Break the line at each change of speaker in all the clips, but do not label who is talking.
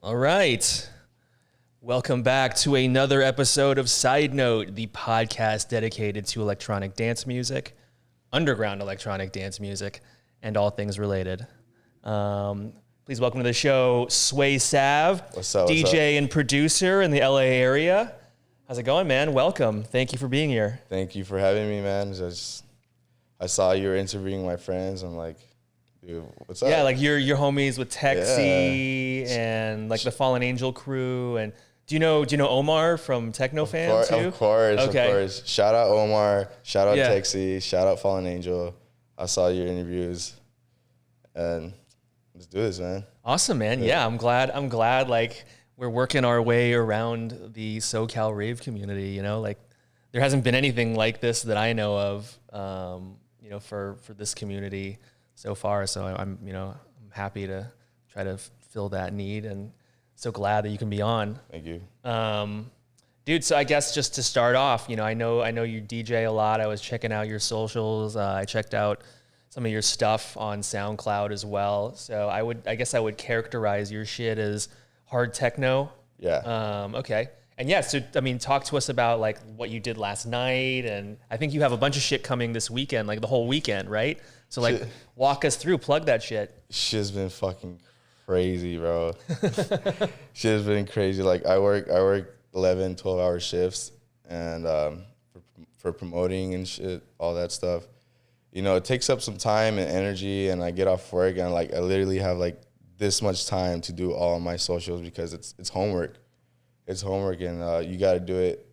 All right. Welcome back to another episode of Side Note, the podcast dedicated to electronic dance music, underground electronic dance music, and all things related. Please welcome to the show, Swaysav,
What's up?
DJ and producer in the LA area. How's it going, man? Welcome. Thank you for being here.
Thank you for having me, man. I saw you were interviewing my friends. I'm like, dude, what's up?
Yeah, like you're homies with Texy and like the Fallen Angel crew. And do you know Omar from Techno Fan too?
Of course,
okay.
Of course. Shout out Omar. Shout out
Yeah.
Texy. Shout out Fallen Angel. I saw your interviews, and let's do this, man.
Awesome, man. Yeah, I'm glad. Like we're working our way around the SoCal rave community. You know, like there hasn't been anything like this that I know of. For this community so far. So I'm happy to try to fill that need, and so glad that you can be on.
Thank you.
Dude, so I guess just to start off, I know you DJ a lot. I was checking out your socials. I checked out some of your stuff on SoundCloud as well. So I guess I would characterize your shit as hard techno.
Yeah.
Okay. And yeah, so I mean, talk to us about like what you did last night, and I think you have a bunch of shit coming this weekend, like the whole weekend, right? So like, walk us through, plug that shit.
Shit's been fucking crazy, bro. Shit's been crazy. Like I work 11, 12-hour shifts, and for promoting and shit, all that stuff. It takes up some time and energy, and I get off work and like I literally have like this much time to do all of my socials because it's homework. It's homework, and you got to do it.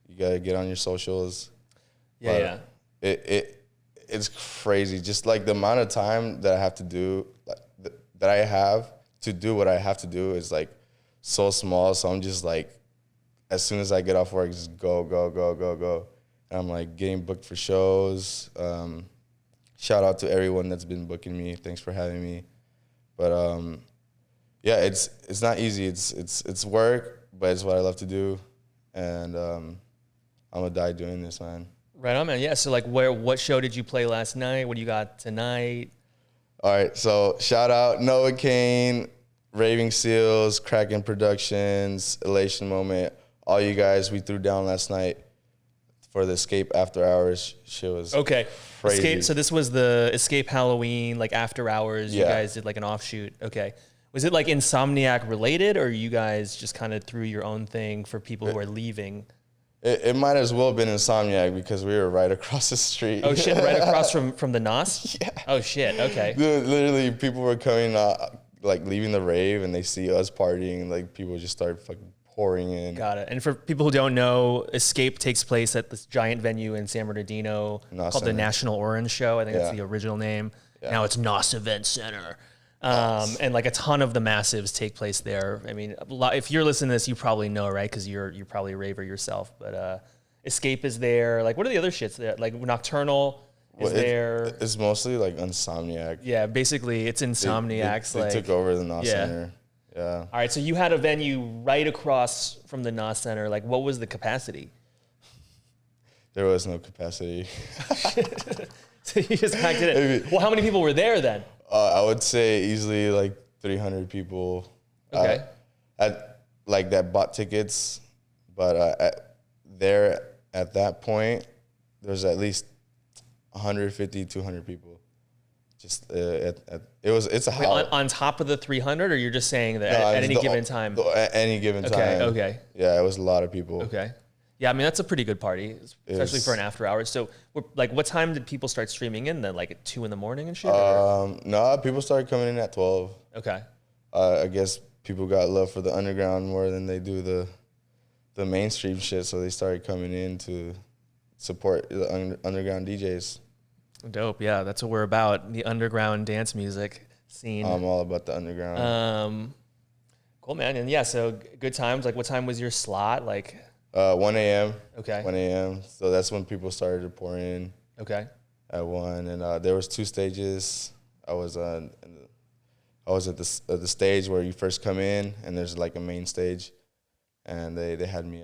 You got to get on your socials.
Yeah,
yeah. It's crazy. Just like the amount of time that I have to do, that I have to do what I have to do is like so small. So I'm just like, as soon as I get off work, just go. And I'm like getting booked for shows. Shout out to everyone that's been booking me. Thanks for having me. But yeah, it's not easy. It's work. But it's what I love to do, and I'm gonna die doing this, man.
right on, man. Yeah. So like, what show did you play last night? What do you got tonight?
All right, so shout out Noah Kane, Raving Seals, Kraken Productions, Elation Moment. All you guys, we threw down last night for the Escape After Hours. Shit was
okay.
Crazy.
Escape. So this was the Escape Halloween, like after hours.
Yeah.
You guys did like an offshoot. Okay. Was it like Insomniac related, or you guys just kind of threw your own thing for people who are leaving?
It might as well have been Insomniac because we were right across the street.
Oh shit! Right across from the NOS?
Yeah.
Oh shit! Okay.
Literally, people were coming, like leaving the rave, and they see us partying, and like people just start fucking pouring in.
Got it. And for people who don't know, Escape takes place at this giant venue in San Bernardino called the National Orange Show. I think that's the original name. Yeah. Now it's NOS Event Center. And like a ton of the massives take place there. I mean, if you're listening to this, you probably know, right? Because you're probably a raver yourself. But Escape is there. Like, what are the other shits there? Like Nocturnal is there.
It's mostly like Insomniac.
Yeah, basically it's Insomniacs.
They took over the NOS Center. Yeah.
All right, so you had a venue right across from the NOS Center. Like, what was the capacity?
There was no capacity.
So you just packed it in. Well, how many people were there then?
I would say easily like 300 people.
Okay.
At like that bought tickets, but at that point, there's at least 150, 200 people. Just it's a house.
On top of the 300, or you're just saying that at any given time?
At any given time.
Okay.
Yeah, it was a lot of people.
Okay. Yeah, I mean, that's a pretty good party, especially for an after hours. So, like, what time did people start streaming in then? Like at 2 in the morning and shit?
No, people started coming in at 12.
Okay.
I guess people got love for the underground more than they do the mainstream shit, so they started coming in to support the underground DJs.
Dope, yeah, that's what we're about, the underground dance music scene.
I'm all about the underground.
Cool, man. And yeah, so good times. Like, what time was your slot? Like
1 a.m.
Okay.
1 a.m. So that's when people started to pour in.
Okay.
At 1, and there was 2 stages. I was at the stage where you first come in, and there's like a main stage, and they had me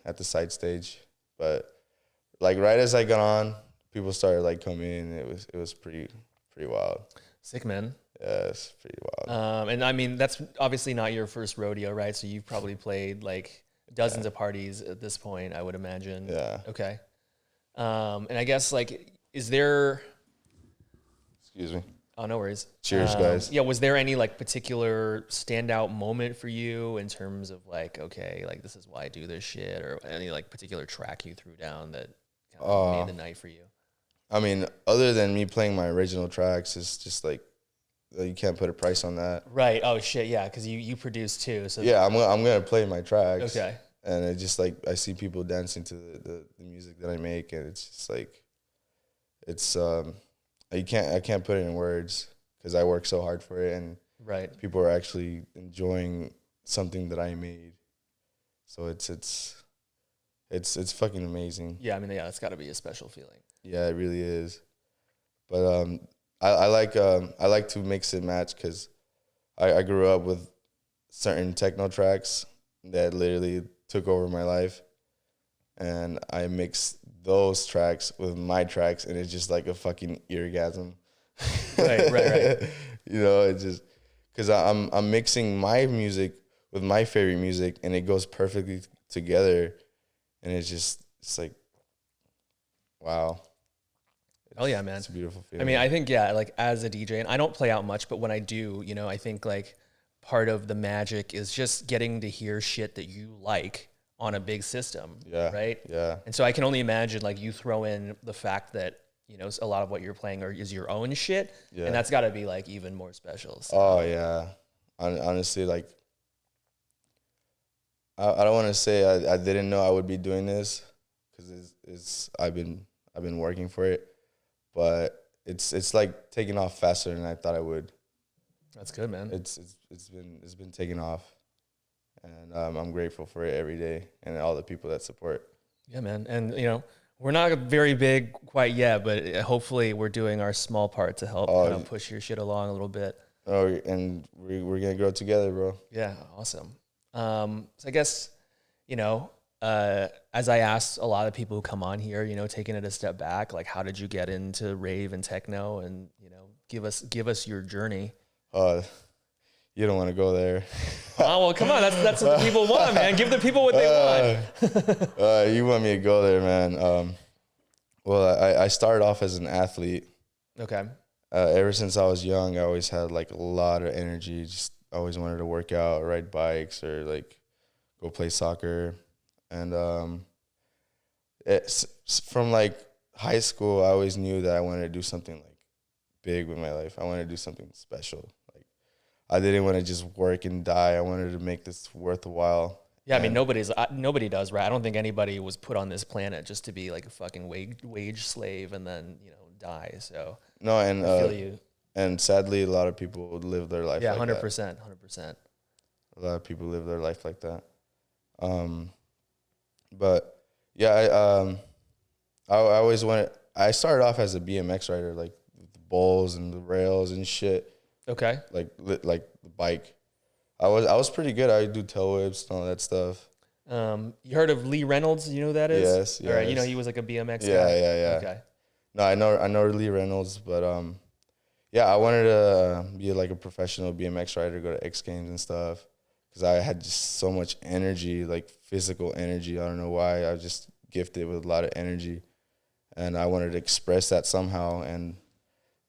at the side stage. But like right as I got on, people started like coming in. It was pretty wild.
Sick, man.
Yeah, it's pretty wild.
And I mean, that's obviously not your first rodeo, right? So you've probably played like dozens of parties at this point, I would imagine.
Yeah.
Okay. And I guess like, is there?
Excuse me.
Oh, no worries.
Cheers, guys.
Yeah, was there any like particular standout moment for you in terms of like, okay, like this is why I do this shit, or any like particular track you threw down that kind of made the night for you?
I mean, other than me playing my original tracks, it's just like you can't put a price on that.
Right. Oh shit. Yeah, because you produce too. So
yeah, I'm gonna play my tracks.
Okay.
And it just like I see people dancing to the music that I make, and it's just like it's I can't put it in words because I work so hard for it, and
right,
people are actually enjoying something that I made. So it's fucking amazing.
Yeah, I mean, yeah, it's got to be a special feeling.
Yeah, it really is. But I like to mix and match because I grew up with certain techno tracks that literally took over my life, and I mixed those tracks with my tracks, and it's just like a fucking eargasm.
Right.
You know, it's just because I'm mixing my music with my favorite music, and it goes perfectly together, and it's like, wow.
Oh yeah, man.
It's a beautiful feeling.
I mean, I think, yeah, like as a DJ, and I don't play out much, but when I do, you know, I think like part of the magic is just getting to hear shit that you like on a big system.
Yeah.
Right.
Yeah.
And so I can only imagine like you throw in the fact that, you know, a lot of what you're playing is your own shit. Yeah. And that's got to be like even more special. So.
Oh yeah. Honestly, like, I don't want to say I didn't know I would be doing this because I've been working for it. But it's like taking off faster than I thought I would.
That's good, man.
It's been taking off, and I'm grateful for it every day and all the people that support.
Yeah, man. And you know, we're not very big quite yet, but hopefully we're doing our small part to help kind of push your shit along a little bit.
Oh, and we're gonna grow together, bro.
Yeah, awesome. So I guess, you know, as I asked a lot of people who come on here, you know, taking it a step back, like how did you get into rave and techno, and you know, give us your journey.
You don't want to go there.
Oh well, come on, that's what the people want, man. Give the people what they
want. You want me to go there, man? Well, I started off as an athlete.
Okay.
Ever since I was young, I always had like a lot of energy. Just always wanted to work out, ride bikes, or like go play soccer. And it's from like high school, I always knew that I wanted to do something like big with my life. I wanted to do something special. Like I didn't want to just work and die. I wanted to make this worthwhile.
Yeah, I mean nobody does, right? I don't think anybody was put on this planet just to be like a fucking wage slave and then, you know, die. So
no, and
I feel you.
And sadly, a lot of people live their life.
Yeah,
like
100%, 100%.
A lot of people live their life like that. But yeah, I always wanted. I started off as a BMX rider, like the bowls and the rails and shit.
Okay.
Like the bike. I was pretty good. I would do tail whips and all that stuff.
You heard of Lee Reynolds? You know who that is?
Yes.
All right. You know he was like a BMX guy.
Yeah.
Okay.
No, I know Lee Reynolds, but yeah, I wanted to be like a professional BMX rider, go to X Games and stuff. Because I had just so much energy, like physical energy. I don't know why. I was just gifted with a lot of energy. And I wanted to express that somehow. And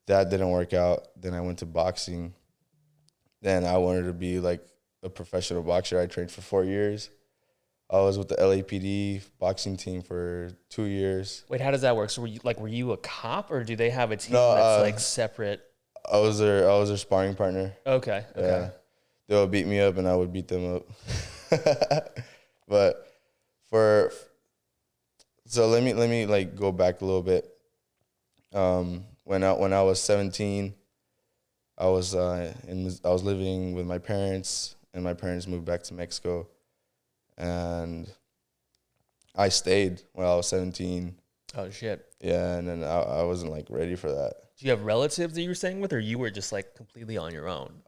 that didn't work out. Then I went to boxing. Then I wanted to be like a professional boxer. I trained for 4 years. I was with the LAPD boxing team for 2 years.
Wait, how does that work? So were you a cop, or do they have a team that's like separate?
I was their sparring partner.
Okay.
Yeah. They would beat me up and I would beat them up. But so let me like go back a little bit. When I was 17, I was living with my parents, and my parents moved back to Mexico, and I stayed when I was 17.
Oh shit.
Yeah, and then I wasn't like ready for that.
Do you have relatives that you were staying with, or you were just like completely on your own?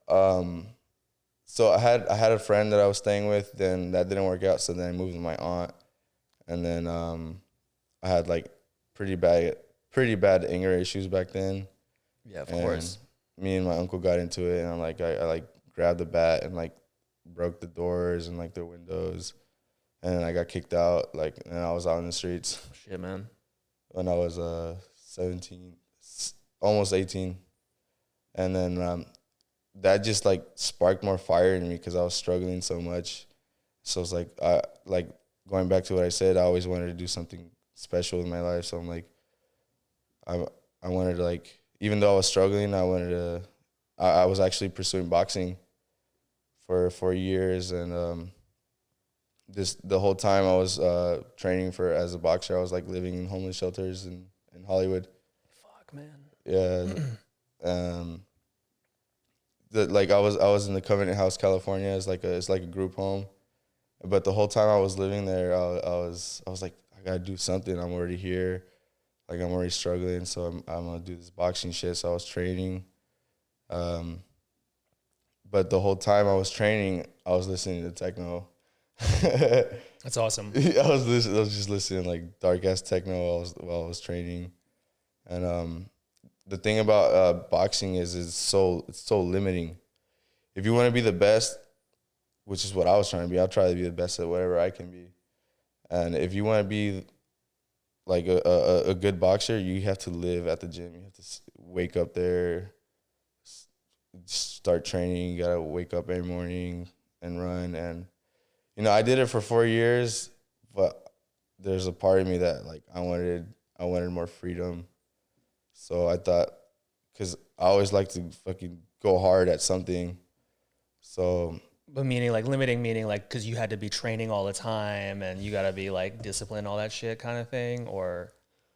So I had a friend that I was staying with, then that didn't work out, so then I moved with my aunt. And then I had like pretty bad anger issues back then.
Yeah, of course.
me and my uncle got into it, and I like grabbed the bat and like broke the doors and like the windows, and I got kicked out. Like, and I was out in the streets.
Shit, man.
When I was 17, almost 18, and then that just like sparked more fire in me because I was struggling so much. So it's like going back to what I said, I always wanted to do something special in my life. So I'm like, I wanted to, like, even though I was struggling, I was actually pursuing boxing for 4 years, and the whole time I was training as a boxer, I was like living in homeless shelters in Hollywood.
Fuck, man.
Yeah. Like I was in the Covenant House, California. It's like a group home, but the whole time I was living there, I was like, I gotta do something. I'm already here, like I'm already struggling, so I'm gonna do this boxing shit. So I was training, but the whole time I was training, I was listening to techno.
That's awesome.
I was just listening like dark ass techno while I was training, and the thing about boxing is it's so limiting. If you want to be the best, which is what I was trying to be, I'll try to be the best at whatever I can be. And if you want to be like a good boxer, you have to live at the gym. You have to wake up there, start training. You gotta wake up every morning and run. And you know, I did it for 4 years, but there's a part of me that like I wanted more freedom. So I thought, because I always like to fucking go hard at something. So.
But limiting meaning because you had to be training all the time and you got to be like disciplined, all that shit kind of thing, or?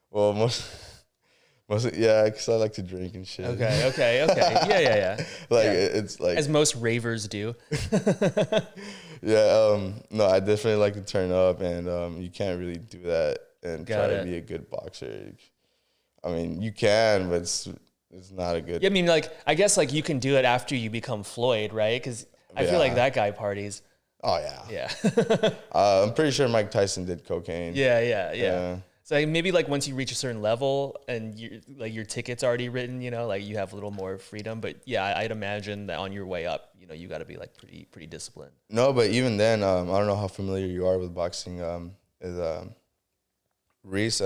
Well, most yeah, because I like to drink and shit.
Okay. Yeah.
Like,
yeah.
It's like.
As most ravers do.
Yeah, no, I definitely like to turn up, and you can't really do that and try to be a good boxer. I mean, you can, but it's not a good.
Yeah, I mean, like, I guess like you can do it after you become Floyd, right? Because I feel like that guy parties.
Oh yeah.
Yeah.
I'm pretty sure Mike Tyson did cocaine.
Yeah. So like, maybe like once you reach a certain level and your ticket's already written, you know, like you have a little more freedom. But yeah, I'd imagine that on your way up, you know, you got to be like pretty disciplined.
No, but even then, I don't know how familiar you are with boxing. Is Reese?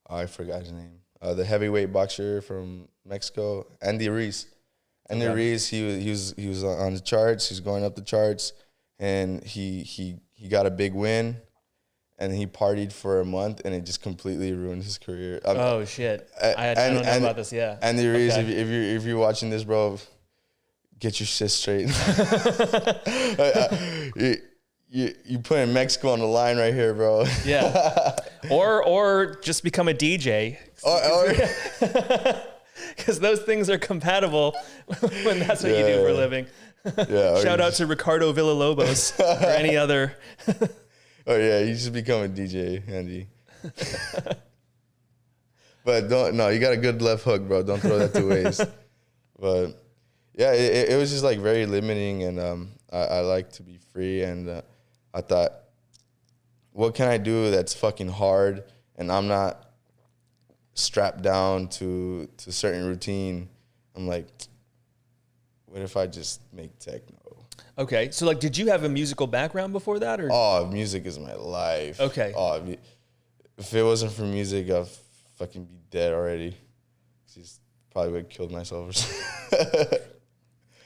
I forgot his name. The heavyweight boxer from Mexico, Andy Reese. Andy Reese, he was on the charts. He's going up the charts, and he got a big win, and he partied for a month, and it just completely ruined his career.
Oh shit! I don't know about this. Yeah,
Andy Reese, if you're watching this, bro, get your shit straight. You putting Mexico on the line right here, bro.
Yeah. Or just become a DJ. Because those things are compatible when that's what you do for a living.
Yeah.
Shout out to Ricardo Villalobos or any other.
Oh yeah, you just become a DJ, Andy. But you got a good left hook, bro. Don't throw that to waste. But yeah, it was just like very limiting, and I like to be free, and I thought, what can I do that's fucking hard and I'm not strapped down to a certain routine? I'm like, what if I just make techno?
Okay, so like, did you have a musical background before that, or?
Oh, music is my life.
Okay.
Oh, if it wasn't for music, I'd fucking be dead already. Just probably would have killed myself or something.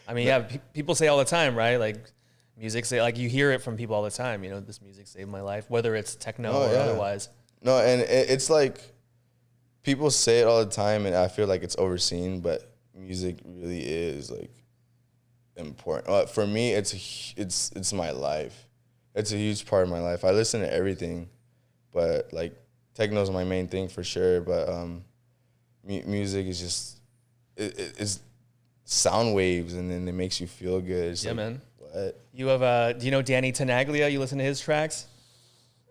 I mean, yeah, people say all the time, right? Like, music, like you hear it from people all the time, you know, this music saved my life, whether it's techno or otherwise.
No, and it's like, people say it all the time, and I feel like it's overseen, but music really is like important. For me, it's my life. It's a huge part of my life. I listen to everything, but like techno's my main thing for sure. But music is just it's sound waves, and then it makes you feel good. It's
man.
What?
You have do you know Danny Tenaglia? You listen to his tracks?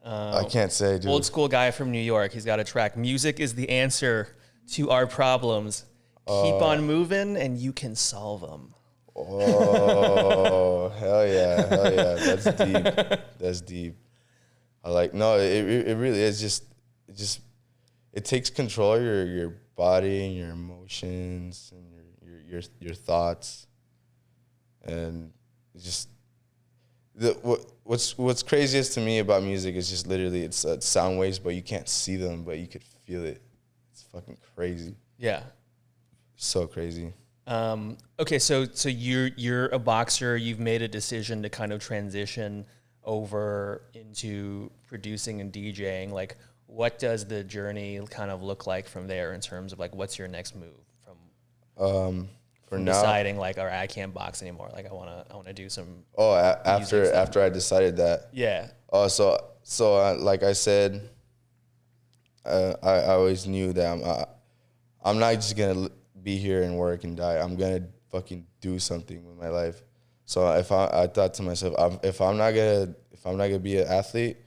I can't say, dude.
Old school guy from New York. He's got a track. Music is the answer to our problems. Keep on moving, and you can solve them.
Oh, hell yeah. That's deep. That's deep. I like, no, it really is it takes control of body and your emotions and your thoughts, and just what's craziest to me about music is just literally it's sound waves, but you can't see them, but you could feel it. It's fucking crazy.
Yeah,
so crazy.
Okay, so you're a boxer. You've made a decision to kind of transition over into producing and DJing. Like, what does the journey kind of look like from there in terms of like what's your next move from now, deciding like, all right, I can't box anymore. Like, I wanna do some.
Oh, after I decided that.
Yeah.
Oh, so like I said, I always knew that I'm not just gonna be here and work and die. I'm gonna fucking do something with my life. So I thought to myself, if I'm not gonna be an athlete,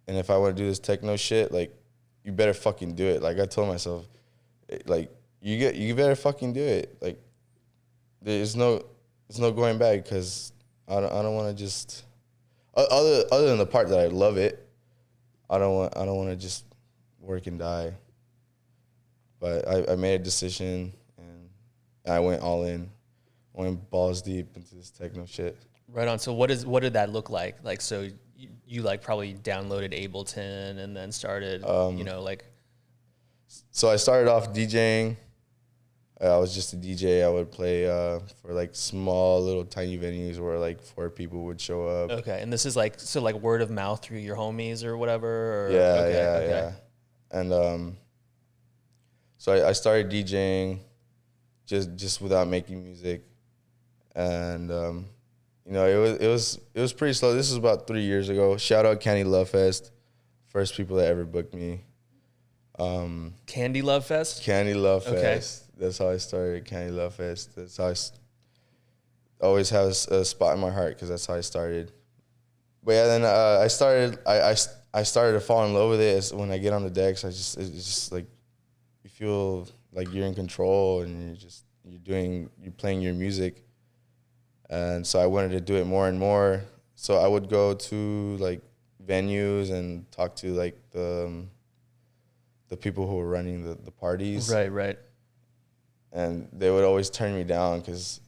and if I want to do this techno shit, like, you better fucking do it. Like, I told myself, like, you better fucking do it. Like, there's no going back, because I don't want to just other than the part that I love it. I don't want to just work and die. But I made a decision, and I went all in, went balls deep into this techno shit.
Right on. So what did that look like? Like, so you like probably downloaded Ableton and then started, like.
So I started off DJing. I was just a DJ. I would play for like small little tiny venues where like 4 people would show up.
Okay, and this is like word of mouth through your homies or whatever. Or,
yeah,
okay.
Yeah. And so I started DJing just without making music, and it was pretty slow. This was about 3 years ago. Shout out Candy Love Fest, first people that ever booked me.
Candy Love Fest?
Candy Love Fest. That's how I started, Candy Love Fest. That's how I always have a spot in my heart, because that's how I started. But yeah, then I started to fall in love with it. When I get on the decks, it's just like, you feel like you're in control, and you're playing your music. And so I wanted to do it more and more. So I would go to like venues and talk to like the people who were running the parties.
Right.
And they would always turn me down, because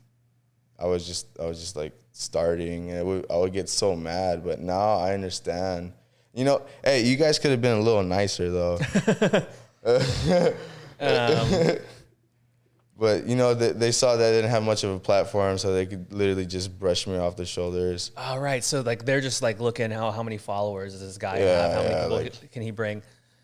I was just like starting, and I would get so mad. But now I understand. Hey, you guys could have been a little nicer though. But they saw that I didn't have much of a platform, so they could literally just brush me off the shoulders.
All right, so like they're just like looking how many followers does this guy have? How many people can he bring?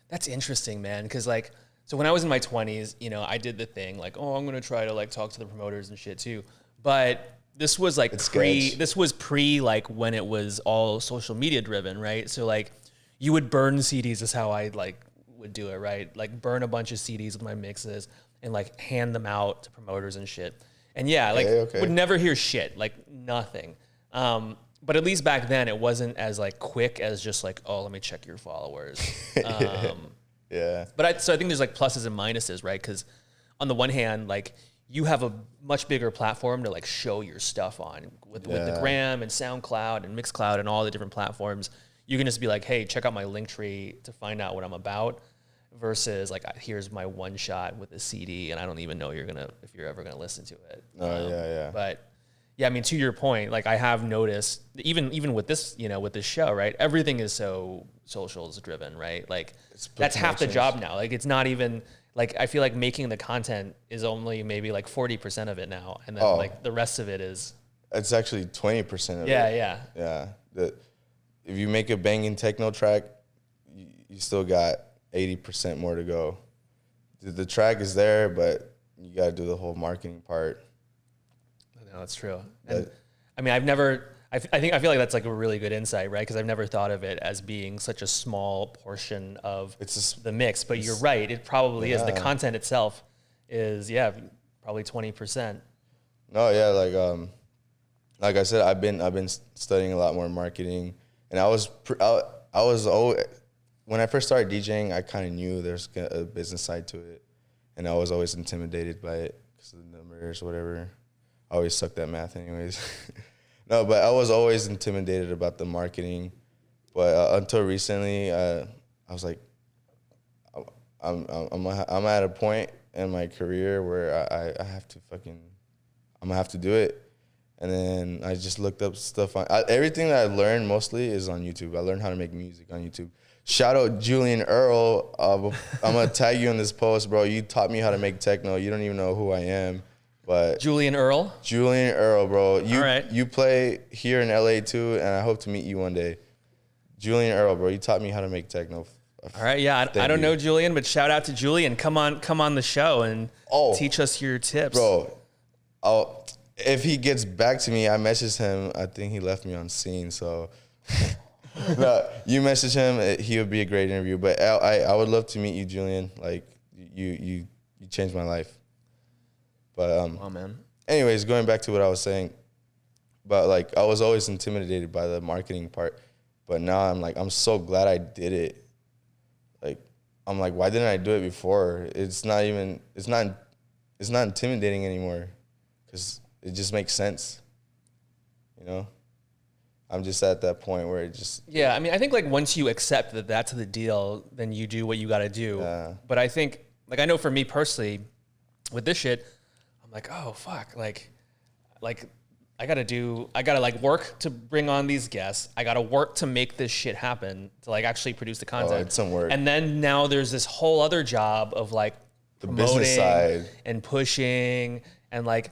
That's interesting, man. Because like, so when I was in my 20s, I did the thing like, oh, I'm gonna try to like talk to the promoters and shit too. But this was like pre like when it was all social media driven, right? So like, you would burn CDs is how I like would do it, right? Like burn a bunch of CDs with my mixes and like hand them out to promoters and shit. And yeah, like would never hear shit, like nothing. But at least back then it wasn't as like quick as just like, oh, let me check your followers.
Yeah.
But so I think there's like pluses and minuses, right? Because on the one hand, like you have a much bigger platform to like show your stuff on with the Gram and SoundCloud and Mixcloud and all the different platforms. You can just be like, hey, check out my link tree to find out what I'm about. Versus like, here's my one shot with a CD, and I don't even know if you're ever gonna listen to it.
Yeah.
But yeah, I mean, to your point, like I have noticed, even with this, with this show, right? Everything is so socials driven, right? Like that's half the job now. Like it's not even like, I feel like making the content is only maybe like 40% of it now, and then like the rest of it is.
It's actually 20% of it.
Yeah.
If you make a banging techno track, you still got 80% more to go. The track is there, but you got to do the whole marketing part.
No, that's true. And I mean, I feel like that's like a really good insight, right? Because I've never thought of it as being such a small portion of the mix. But you're right. It probably is. The content itself is, probably 20%.
No, yeah, like I said, I've been studying a lot more marketing, and I was always. When I first started DJing, I kind of knew there's a business side to it, and I was always intimidated by it because of the numbers, whatever. I always sucked at math anyways. No, but I was always intimidated about the marketing. But until recently, I was like, I'm at a point in my career where I have to I'm gonna have to do it. And then I just looked up stuff on everything that I learned mostly is on YouTube. I learned how to make music on YouTube. Shout out Julian Earl. I'm gonna tag you in this post, bro. You taught me how to make techno. You don't even know who I am, but
Julian Earl,
bro.
All right.
You play here in LA too, and I hope to meet you one day. Julian Earl, bro. You taught me how to make techno.
All right, yeah. I don't know Julian, but shout out to Julian. Come on the show and teach us your tips,
bro. If he gets back to me, I messaged him. I think he left me on scene, so. No, you message him. He would be a great interview. But I would love to meet you, Julian. Like you changed my life. But
oh man.
Anyways, going back to what I was saying, but like I was always intimidated by the marketing part, but now I'm so glad I did it. Like I'm like, why didn't I do it before? It's not intimidating anymore, because it just makes sense, you know. I'm just at that point where it just...
Yeah, I mean, I think, like, once you accept that that's the deal, then you do what you got to do.
Yeah.
But I think, like, I know for me personally, with this shit, I'm like, oh, fuck. Like I got to, like, work to bring on these guests. I got to work to make this shit happen, to, like, actually produce the content.
Oh, it's some work.
And then now there's this whole other job of, like,
the business side.
And pushing and, like,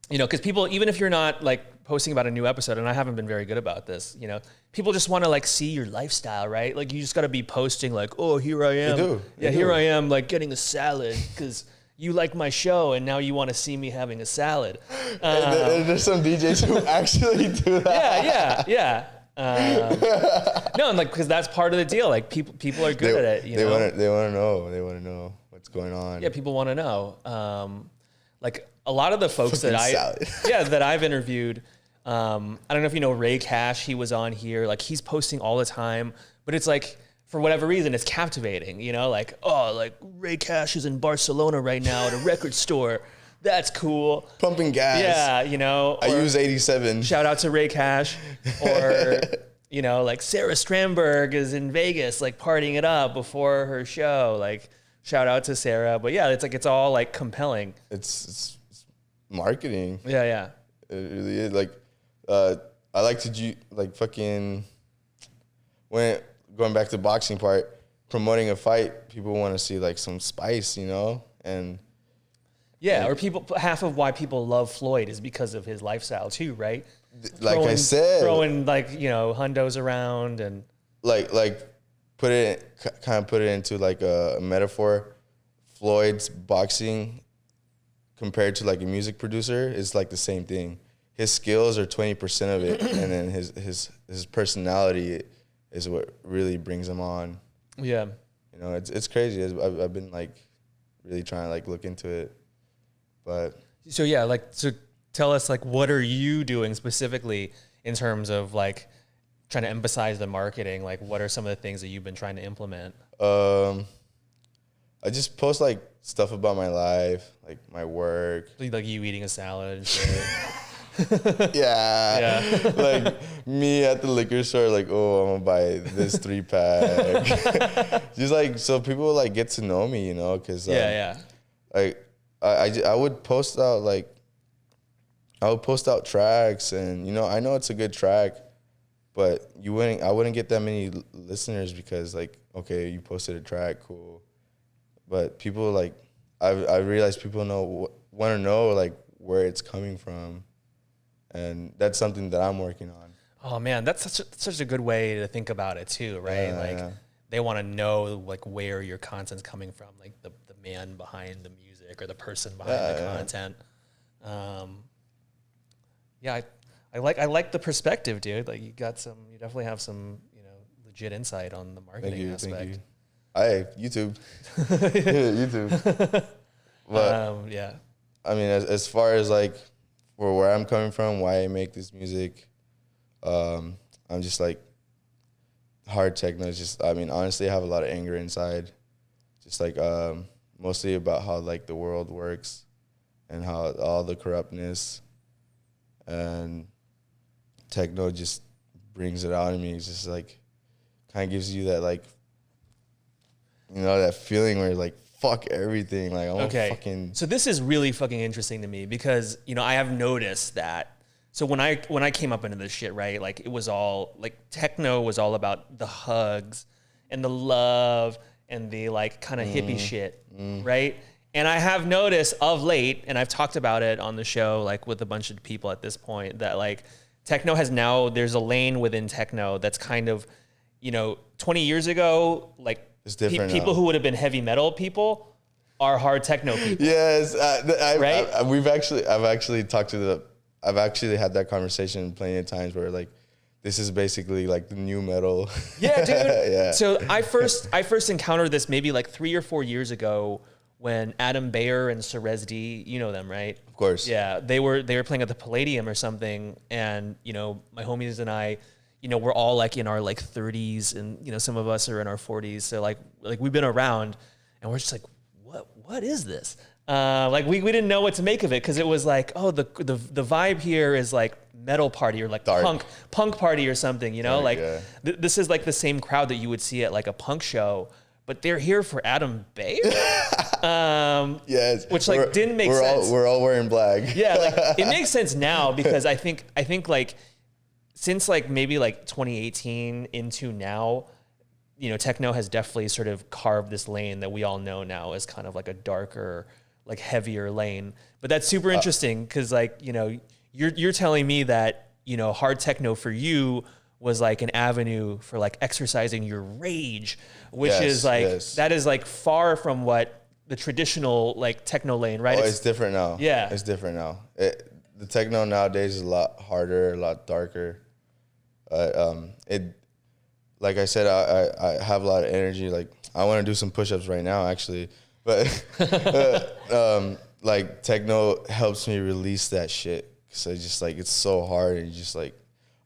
you know, because people, even if you're not, like, posting about a new episode, and I haven't been very good about this, you know, people just want to like see your lifestyle, right? Like you just got to be posting like, oh, here I am. Here I am like getting a salad because you like my show and now you want to see me having a salad.
And there's some DJs who actually do that.
Yeah. No, and like, because that's part of the deal. Like people are good at it. You know?
They want to know. They want to know what's going on.
Yeah, people want to know. Like a lot of the folks
Fucking
that I've interviewed. I don't know if you know Ray Cash. He was on here. Like he's posting all the time, but it's like for whatever reason, it's captivating. You know, like like Ray Cash is in Barcelona right now at a record store. That's cool.
Pumping gas.
Yeah, you know.
I use 87.
Shout out to Ray Cash. Or you know, like Sarah Strandberg is in Vegas, like partying it up before her show. Like shout out to Sarah. But yeah, it's like it's all like compelling.
It's marketing.
Yeah.
It really is. Like. I like to like fucking when going back to the boxing part, promoting a fight, people want to see like some spice, you know, and
yeah, or half of why people love Floyd is because of his lifestyle too, right?
Like I said,
throwing like you know hundos around and
like put it into like a metaphor. Floyd's boxing compared to like a music producer is like the same thing. His skills are 20% of it, and then his personality is what really brings him on.
Yeah,
you know, it's crazy. I've been like really trying to like look into it, but
so tell us like what are you doing specifically in terms of like trying to emphasize the marketing? Like, what are some of the things that you've been trying to implement?
I just post like stuff about my life, like my work,
like you eating a salad and shit.
Yeah. Like me at the liquor store, like, oh, I'm gonna buy this 3-pack. Just like so people like get to know me, you know, because like I would post out tracks, and you know I know it's a good track, but I wouldn't get that many listeners because like, okay, you posted a track, cool, but people like I realize people want to know like where it's coming from. And that's something that I'm working on.
Oh man, that's such a good way to think about it too, right? They want to know like where your content's coming from, like the man behind the music or the person behind the content. I like the perspective, dude. Like you definitely have some, you know, legit insight on the marketing aspect. Thank you.
YouTube. YouTube. But,
yeah.
I mean, as far as like, for where I'm coming from, why I make this music, I'm just like hard techno. It's just, I mean, honestly, I have a lot of anger inside. Just like mostly about how like the world works and how all the corruptness, and techno just brings it out in me. It's just like kind of gives you that like, you know, that feeling where you're like, fuck everything. Like, I want
okay. So this is really fucking interesting to me because, you know, I have noticed that. So when I came up into this shit, right, like it was all like techno was all about the hugs and the love and the like kind of hippie shit, right? And I have noticed of late, and I've talked about it on the show, like with a bunch of people at this point, that like techno has now, there's a lane within techno that's kind of, you know, 20 years ago, like
it's different
people who would have been heavy metal people are hard techno people.
Yes.
Right?
I've actually had that conversation plenty of times where like, this is basically like the new metal.
Yeah, dude. Yeah. So I first encountered this maybe like 3 or 4 years ago when Adam Bayer and Serezdi, you know them, right?
Of course.
Yeah, they were playing at the Palladium or something, and you know my homies and I, you know, we're all like in our like 30s, and you know some of us are in our 40s, so like we've been around, and we're just like, what is this? Like we didn't know what to make of it because it was like, oh, the vibe here is like metal party or like punk party or something, you know, like this is like the same crowd that you would see at like a punk show. But they're here for Adam Bayer,
yes,
which like didn't make sense.
We're all wearing black.
Yeah, like it makes sense now because I think like since like maybe like 2018 into now, you know, techno has definitely sort of carved this lane that we all know now as kind of like a darker, like heavier lane. But that's super interesting because like, you know, you're telling me that, you know, hard techno for you was like an avenue for like exercising your rage, which is like, that is like far from what the traditional like techno lane, right?
Oh, it's different now.
Yeah.
It's different now. The techno nowadays is a lot harder, a lot darker. Like I said, I have a lot of energy. Like I want to do some push-ups right now actually, but like techno helps me release that shit. Cause I just like, it's so hard and you just like,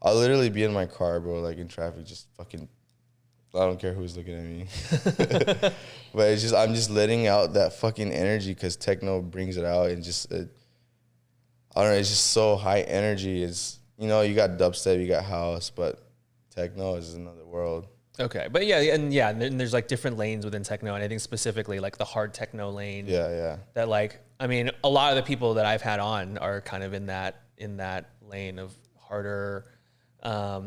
I'll literally be in my car, bro, like in traffic, just fucking, I don't care who's looking at me. But it's just, I'm just letting out that fucking energy because techno brings it out and just, I don't know, it's just so high energy. It's, you know, you got dubstep, you got house, but techno is another world.
Okay. But yeah, and there's like different lanes within techno, and I think specifically like the hard techno lane.
Yeah.
That like, I mean, a lot of the people that I've had on are kind of in that lane of harder. I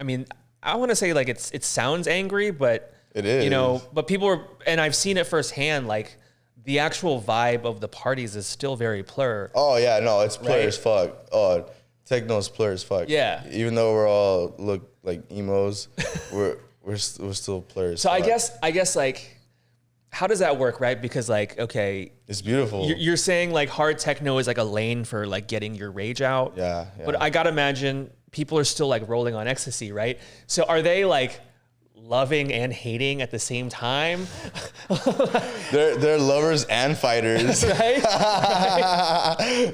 mean, I want to say like it sounds angry, but
it is,
you know, but people are, and I've seen it firsthand, like the actual vibe of the parties is still very plur.
Oh yeah, no, it's plur as fuck. Oh, techno's plur as fuck.
Yeah.
Even though we're all look like emos, we're still plur as fuck.
So I guess like, how does that work, right? Because like, okay,
it's beautiful.
You're saying like hard techno is like a lane for like getting your rage out.
Yeah.
But I gotta imagine people are still like rolling on ecstasy, right? So are they like loving and hating at the same time?
they're lovers and fighters.
Right?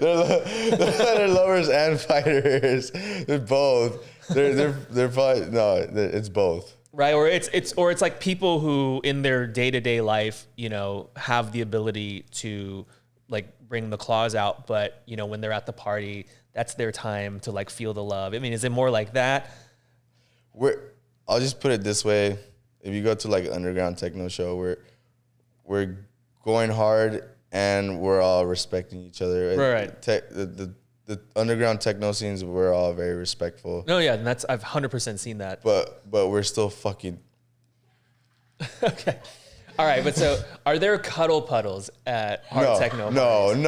They're lovers and fighters. They're both. They're probably, no, it's both.
Right, or it's like people who in their day-to-day life, you know, have the ability to like bring the claws out, but you know, when they're at the party, that's their time to like feel the love. I mean, is it more like that?
I'll just put it this way: if you go to like an underground techno show, we're going hard and we're all respecting each other.
Right.
The underground techno scenes, we're all very respectful.
No, yeah, and I've 100% seen that.
But we're still fucking.
Okay. All right, but so are there cuddle puddles at hard techno?
No.
Okay.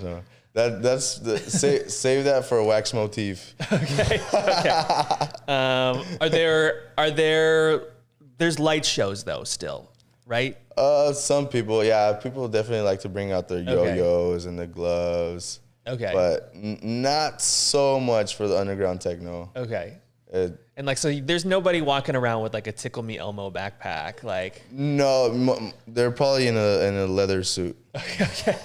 No. That's the save that for a wax motif.
Okay. There's light shows though still, right?
Some people definitely like to bring out their yo-yos and the gloves.
Okay.
But not so much for the underground techno.
Okay. And like, so there's nobody walking around with like a Tickle Me Elmo backpack, like.
No, they're probably in a leather suit.
Okay.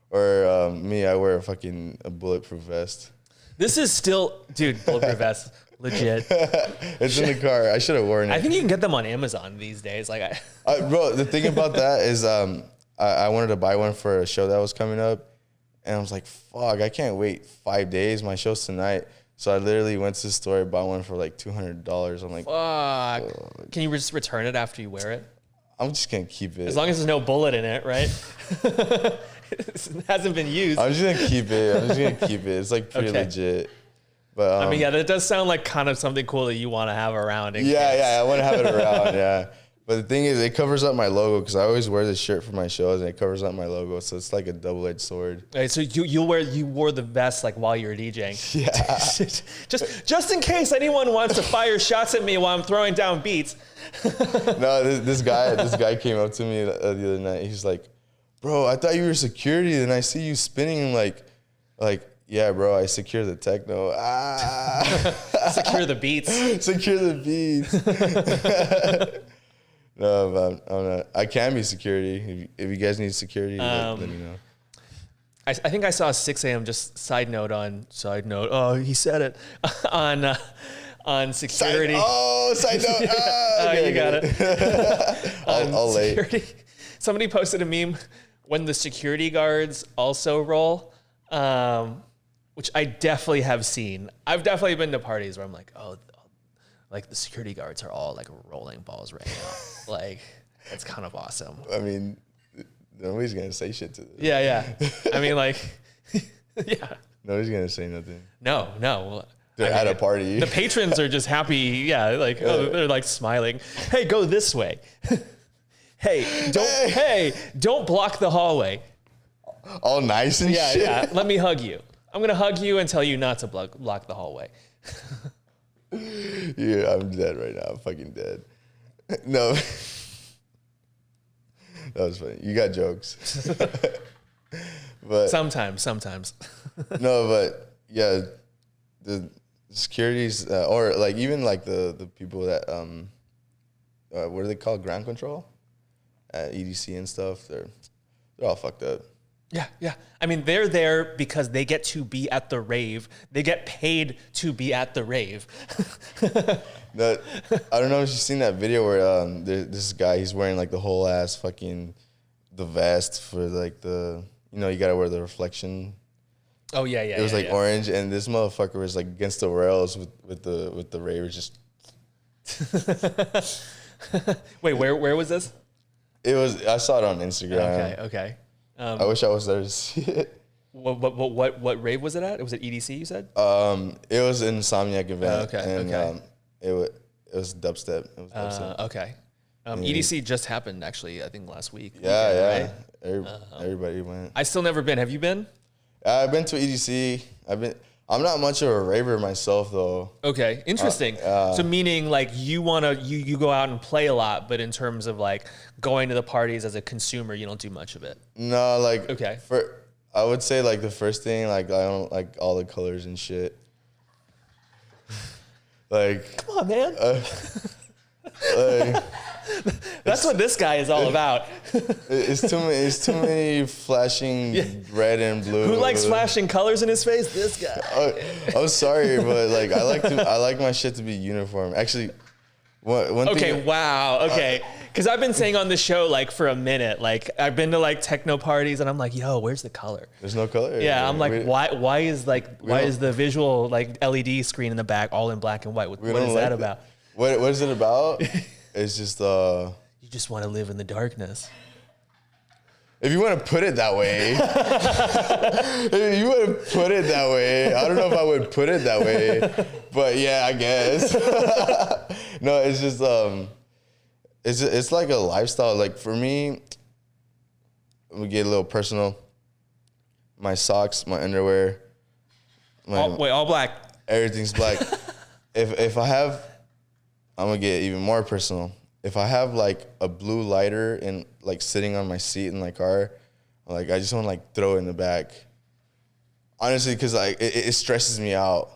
Or me, I wear a bulletproof vest.
This is still, dude, bulletproof vest, legit.
It's in the car. I should have worn it.
I think you can get them on Amazon these days. Like,
bro, the thing about that is, I wanted to buy one for a show that was coming up, and I was like, fuck, I can't wait 5 days. My show's tonight. So I literally went to the store, bought one for like $200. I'm like,
fuck. Oh. Can you just return it after you wear it?
I'm just gonna keep it.
As long as there's no bullet in it, right? It hasn't been used.
I'm just gonna keep it. It's like pretty legit. But
I mean, yeah, that does sound like kind of something cool that you want to have around.
Yeah, I want to have it around. Yeah. But the thing is, it covers up my logo because I always wear this shirt for my shows, and it covers up my logo, so it's like a double-edged sword.
Right, so you wore the vest like while you were DJing.
Yeah.
just in case anyone wants to fire shots at me while I'm throwing down beats.
No, this guy came up to me the other night. He's like, "Bro, I thought you were security, and I see you spinning like, yeah, bro, I secure the techno.
Secure the beats.
Secure the beats." No, but I'm not. I can be security. If you guys need security, let me know.
I think I saw 6 a.m. Just side note. Oh, he said it on security.
Side note. Okay,
you got it.
I'll security.
Somebody posted a meme when the security guards also roll, which I definitely have seen. I've definitely been to parties where I'm like, oh, like the security guards are all like rolling balls right now. Like, it's kind of awesome.
I mean, nobody's going to say shit to them.
Yeah. I mean, like, yeah.
Nobody's going to say nothing.
No.
They're at a party.
The patrons are just happy. Yeah. Like, they're like smiling. Hey, go this way. Hey, don't block the hallway.
All nice and shit.
Yeah. Let me hug you. I'm going to hug you and tell you not to block the hallway.
Yeah, I'm dead right now. I'm fucking dead. No. That was funny. You got jokes. But
sometimes.
No, but yeah, the securities or like even like the people that what are they called? Ground control at EDC and stuff. They're all fucked up.
Yeah. I mean, they're there because they get to be at the rave. They get paid to be at the rave.
I don't know if you've seen that video where this guy, he's wearing like the whole ass fucking the vest for like the, you gotta wear the reflection.
Oh yeah.
It was like orange, and this motherfucker was like against the rails with the ravers just.
Wait, where was this?
I saw it on Instagram.
Okay.
I wish I was there to see it.
What rave was it at? Was it EDC? You said.
It was an Insomniac event.
Okay.
It was dubstep. It was dubstep.
Okay. EDC just happened actually. I think last week.
Yeah.
Right?
Everybody went.
I still never been. Have you been?
I've been to EDC. I'm not much of a raver myself though.
Okay, interesting. So meaning like you go out and play a lot, but in terms of like going to the parties as a consumer, you don't do much of it.
No, like
okay.
I would say like the first thing, like I don't like all the colors and shit. Like,
come on, man. That's what this guy is all about.
It's too many flashing red and blue.
Who likes flashing colors in his face? This guy.
I'm sorry, but like I like my shit to be uniform. Actually, one
okay,
thing.
Wow. Okay. Because I've been saying on the show like for a minute, like I've been to like techno parties and I'm like, yo, where's the color?
There's no color.
Yeah, I'm like, why is the visual like LED screen in the back all in black and white? What is that about?
What is it about? It's just
you just want to live in the darkness.
If you want to put it that way. If you want to put it that way. I don't know if I would put it that way. But yeah, I guess. No, it's just it's like a lifestyle. Like for me, we get a little personal. My socks, my underwear.
All black.
Everything's black. If I have, I'm gonna get even more personal. If I have like a blue lighter and like sitting on my seat in my car, like I just want to like throw it in the back. Honestly, because like it stresses me out.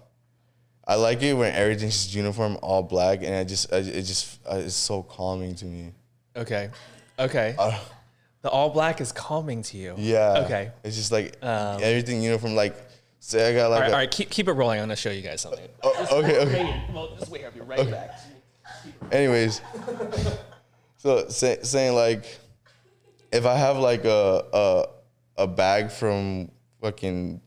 I like it when everything's just uniform, all black, and it's so calming to me. Okay.
The all black is calming to you.
Yeah.
Okay.
It's just like everything uniform. Like, say I got like.
All right. Keep it rolling. I'm gonna show you guys something.
Okay.
Well, just wait. I'll be right back.
Anyways, so saying like, if I have like a bag from fucking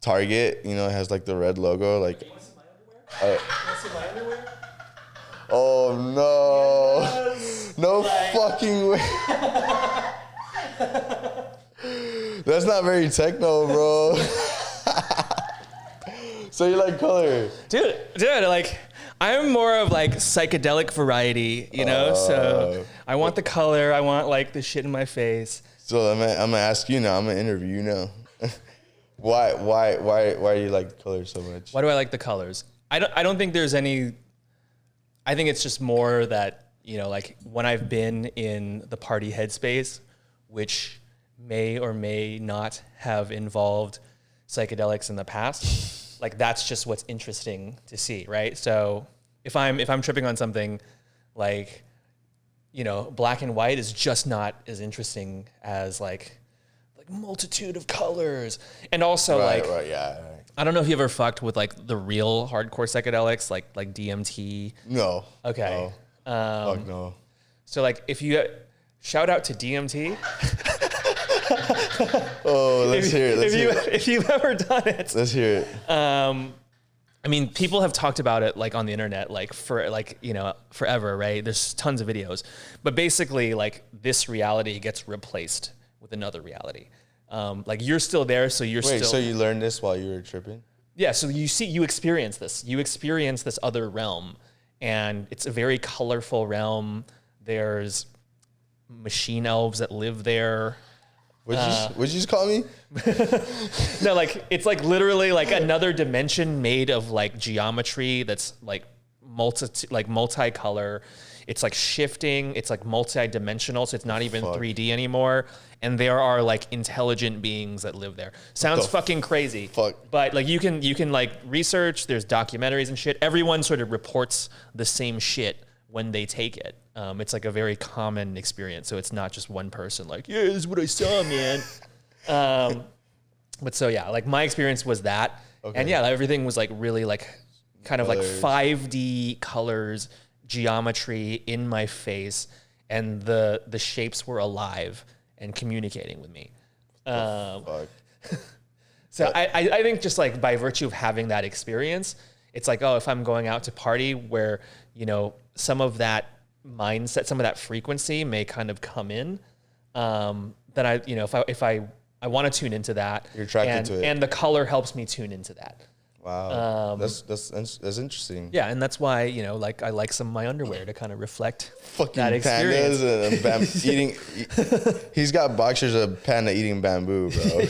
Target, you know, it has like the red logo. Like,
you want to see my underwear? You want to see my underwear?
Oh no! Yes. No fucking way. That's not very techno, bro. So you like color,
dude? Like, I'm more of like psychedelic variety, you know. So I want the color. I want like the shit in my face.
So I'm gonna ask you now. I'm gonna interview you now. Why do you like the color so much?
Why do I like the colors? I don't think there's any. I think it's just more that, you know, like when I've been in the party headspace, which may or may not have involved psychedelics in the past, like that's just what's interesting to see, right? So if I'm tripping on something like, you know, black and white is just not as interesting as like multitude of colors. And also I don't know if you ever fucked with like the real hardcore psychedelics, like DMT.
No.
Okay.
No. Fuck no.
So like if you shout out to DMT.
Oh, let's hear it.
If you've ever done it.
Let's hear it.
I mean, people have talked about it like on the internet, like for like, you know, forever, right? There's tons of videos, but basically like this reality gets replaced with another reality. Like you're still there, so you're still.
Wait, so you learned this while you were tripping?
Yeah, so you experience this. You experience this other realm, and it's a very colorful realm. There's machine elves that live there.
What'd you just call me?
No, like it's like literally like another dimension made of like geometry that's like multicolor. It's like shifting. It's like multi-dimensional, so it's not even 3D anymore. And there are like intelligent beings that live there. Sounds fucking crazy. But like you can like research. There's documentaries and shit. Everyone sort of reports the same shit when they take it. It's like a very common experience. So it's not just one person like, yeah, this is what I saw, man. But so yeah, like my experience was that. Okay. And yeah, everything was like really like kind of like 5D colors, geometry in my face, and the shapes were alive and communicating with me. So I think just like by virtue of having that experience, it's like, oh, if I'm going out to party where, you know, some of that mindset, some of that frequency may kind of come in, then I, you know, if I want to tune into that,
you're attracted to it,
and the color helps me tune into that.
Wow, that's interesting.
Yeah, and that's why, you know, like I like some of my underwear to kind of reflect
fucking
that experience.
Pandas and he's got boxers of panda eating bamboo, bro.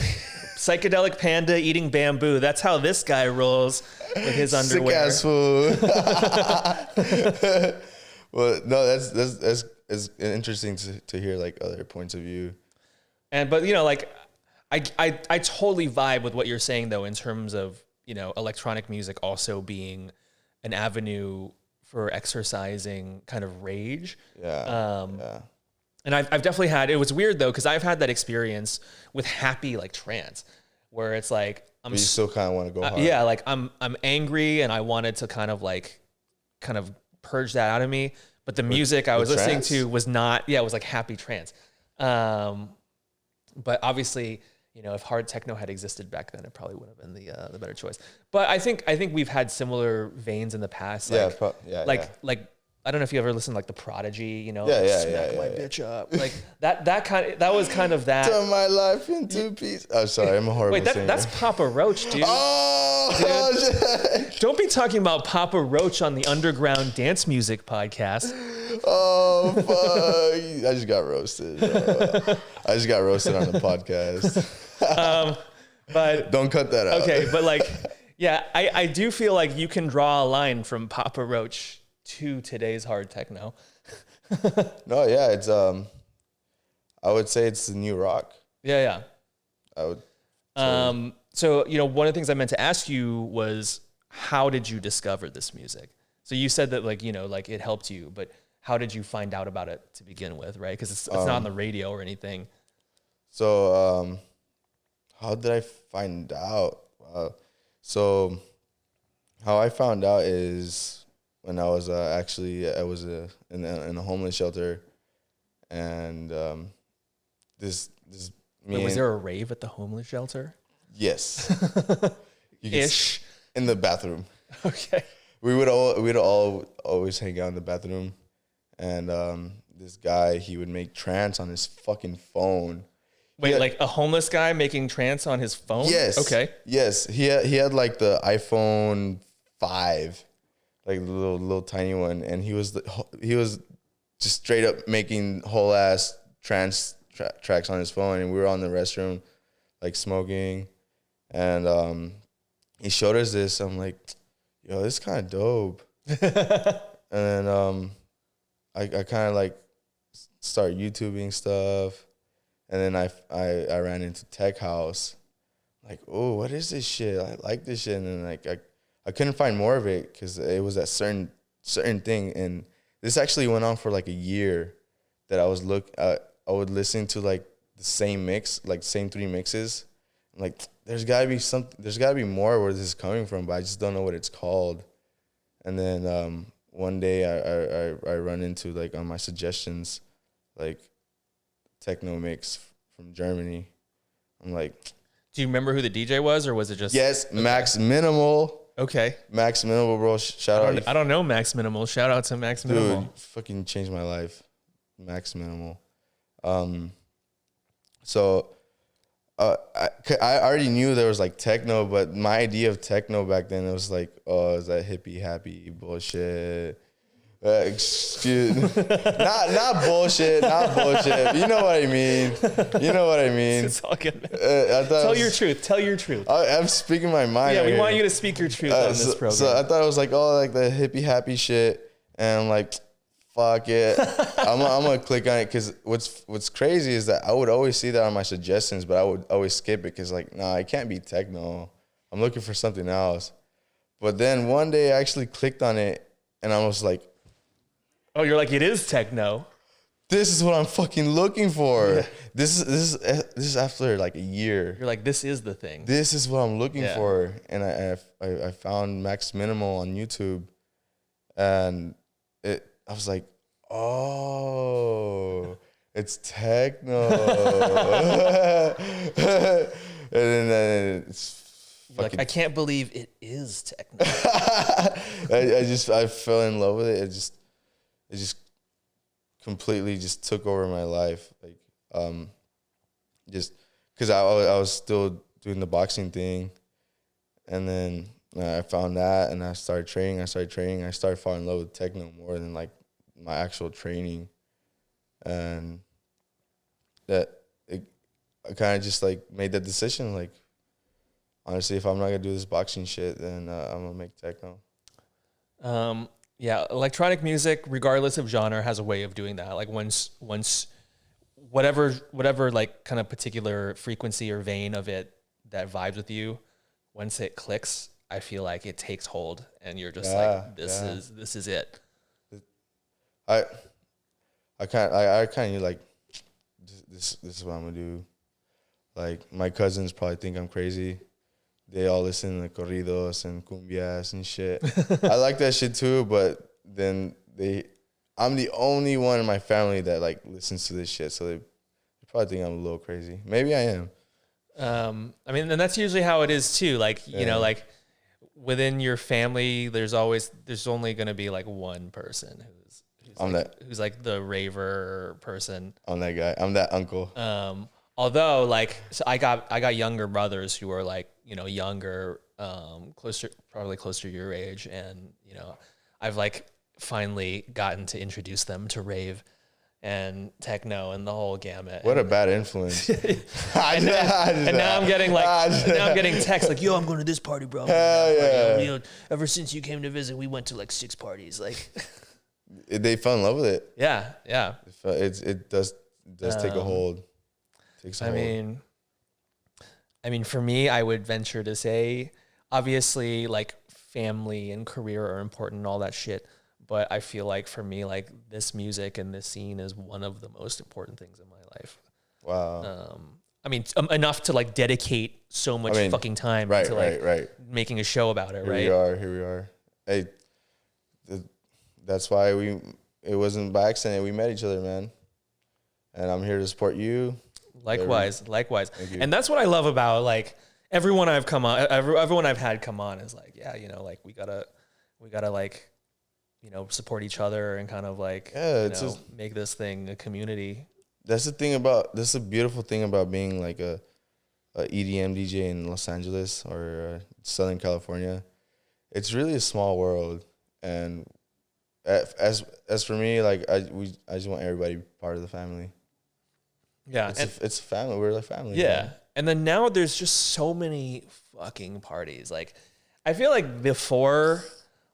Psychedelic panda eating bamboo. That's how this guy rolls with his underwear.
Sick ass fool. Well, no, that's interesting to hear like other points of view.
But you know, like I totally vibe with what you're saying though, in terms of, you know, electronic music also being an avenue for exercising kind of rage.
Yeah.
And I've definitely had, it was weird though, because I've had that experience with happy like trance, where it's like
but you still kind of want to go hard.
Yeah, like I'm angry and I wanted to kind of purge that out of me. But the music I was listening to was not, it was like happy trance. But obviously, you know, if hard techno had existed back then, it probably would have been the better choice. But I think we've had similar veins in the past. Like, like I don't know if you ever listened to like the Prodigy, you know, smack my bitch up, like that was kind of that.
Turn my life into peace. Oh, sorry, I'm a horrible singer.
That's Papa Roach, dude. Dude. Don't be talking about Papa Roach on the Underground Dance Music Podcast.
Oh fuck! I just got roasted. I just got roasted on the podcast.
But
don't cut that out.
Okay, but like, yeah, I do feel like you can draw a line from Papa Roach to today's hard techno.
No, yeah, it's I would say it's the new rock.
Yeah.
I would.
So you know, one of the things I meant to ask you was, how did you discover this music? So you said that like, you know, like it helped you, but how did you find out about it to begin with, right? Because it's not on the radio or anything.
So how did I find out? So how I found out is when I was in a homeless shelter, and was
there a rave at the homeless shelter?
Yes.
Ish.
In the bathroom.
Okay.
We'd all always hang out in the bathroom, and this guy, he would make trance on his fucking phone.
Wait, like a homeless guy making trance on his phone?
Yes.
Okay.
Yes. He had like the iPhone 5, like the little tiny one, and he was just straight up making whole ass trance tracks on his phone, and we were on the restroom, like smoking, and he showed us this. I'm like, yo, this is kind of dope. And then I kind of like start YouTubing stuff. And then I ran into Tech House. Like, oh, what is this shit? I like this shit. And then like I couldn't find more of it because it was that certain thing. And this actually went on for like a year that I would listen to like the same mix, like same 3 mixes. I'm like, there's gotta be more where this is coming from, but I just don't know what it's called. And then one day I run into like on my suggestions, like techno mix from Germany. I'm like,
do you remember who the DJ was, or was it just?
Yes, okay. Max Minimal.
Okay.
Max Minimal, bro. Shout out.
I don't know Max Minimal. Shout out to Max Minimal.
Dude, fucking changed my life. Max Minimal. So I already knew there was like techno, but my idea of techno back then, it was like, oh, is that hippie happy bullshit? Excuse, not bullshit, not bullshit. You know what I mean. You know what I mean.
It's all good. Tell your truth. Tell your truth.
I'm speaking my mind.
Yeah, we want you to speak your truth on this program.
So I thought it was like, oh, like the hippie happy shit, and I'm like, fuck it. I'm gonna click on it because what's crazy is that I would always see that on my suggestions, but I would always skip it because like, nah, it can't be techno. I'm looking for something else. But then one day I actually clicked on it, and I was like,
oh, you're like, it is techno.
This is what I'm fucking looking for. Yeah. This is after like a year.
You're like, this is the thing.
This is what I'm looking for, and I found Max Minimal on YouTube, and I was like, oh, it's techno. And then it's
fucking, like, I can't believe it is techno.
I fell in love with it. It just completely just took over my life. Like, just because I was still doing the boxing thing, and then I found that, and I started training. I started falling in love with techno more than like my actual training, and I kind of just like made that decision. Like, honestly, if I'm not gonna do this boxing shit, then I'm gonna make techno.
Yeah, electronic music, regardless of genre, has a way of doing that. Like once whatever like kind of particular frequency or vein of it that vibes with you, once it clicks, I feel like it takes hold, and you're just like, this is it.
I kind of like, this is what I'm gonna do. Like, my cousins probably think I'm crazy. They all listen to corridos and cumbias and shit. I like that shit too, but then I'm the only one in my family that like listens to this shit, so they probably think I'm a little crazy. Maybe I am.
I mean, and that's usually how it is too. Like, you know, like within your family, there's only gonna be like one person who's like the raver person.
I'm that guy. I'm that uncle.
Although, like, so I got younger brothers who are like, you know, younger, probably closer to your age, and you know, I've like finally gotten to introduce them to rave and techno and the whole gamut.
What a bad influence!
and now I'm getting texts like, "Yo, I'm going to this party, bro."
Hell yeah!
You know, ever since you came to visit, we went to like 6 parties. Like,
they fell in love with it.
Yeah, yeah.
It does take a hold.
I mean, for me, I would venture to say, obviously, like family and career are important and all that shit. But I feel like for me, like this music and this scene is one of the most important things in my life.
Wow.
I mean, enough to like dedicate so much fucking time to like making a show about it.
Here we are. Hey, that's why it wasn't by accident we met each other, man. And I'm here to support you.
Likewise. And that's what I love about like everyone I've come on, everyone I've had come on is like, yeah, you know, like we gotta like, you know, support each other and kind of like, make this thing a community.
That's the beautiful thing about being like a EDM DJ in Los Angeles or Southern California. It's really a small world, and as for me, like I just want everybody part of the family.
Yeah,
it's a family. We're like family.
Yeah, man. And then now there's just so many fucking parties. Like, I feel like before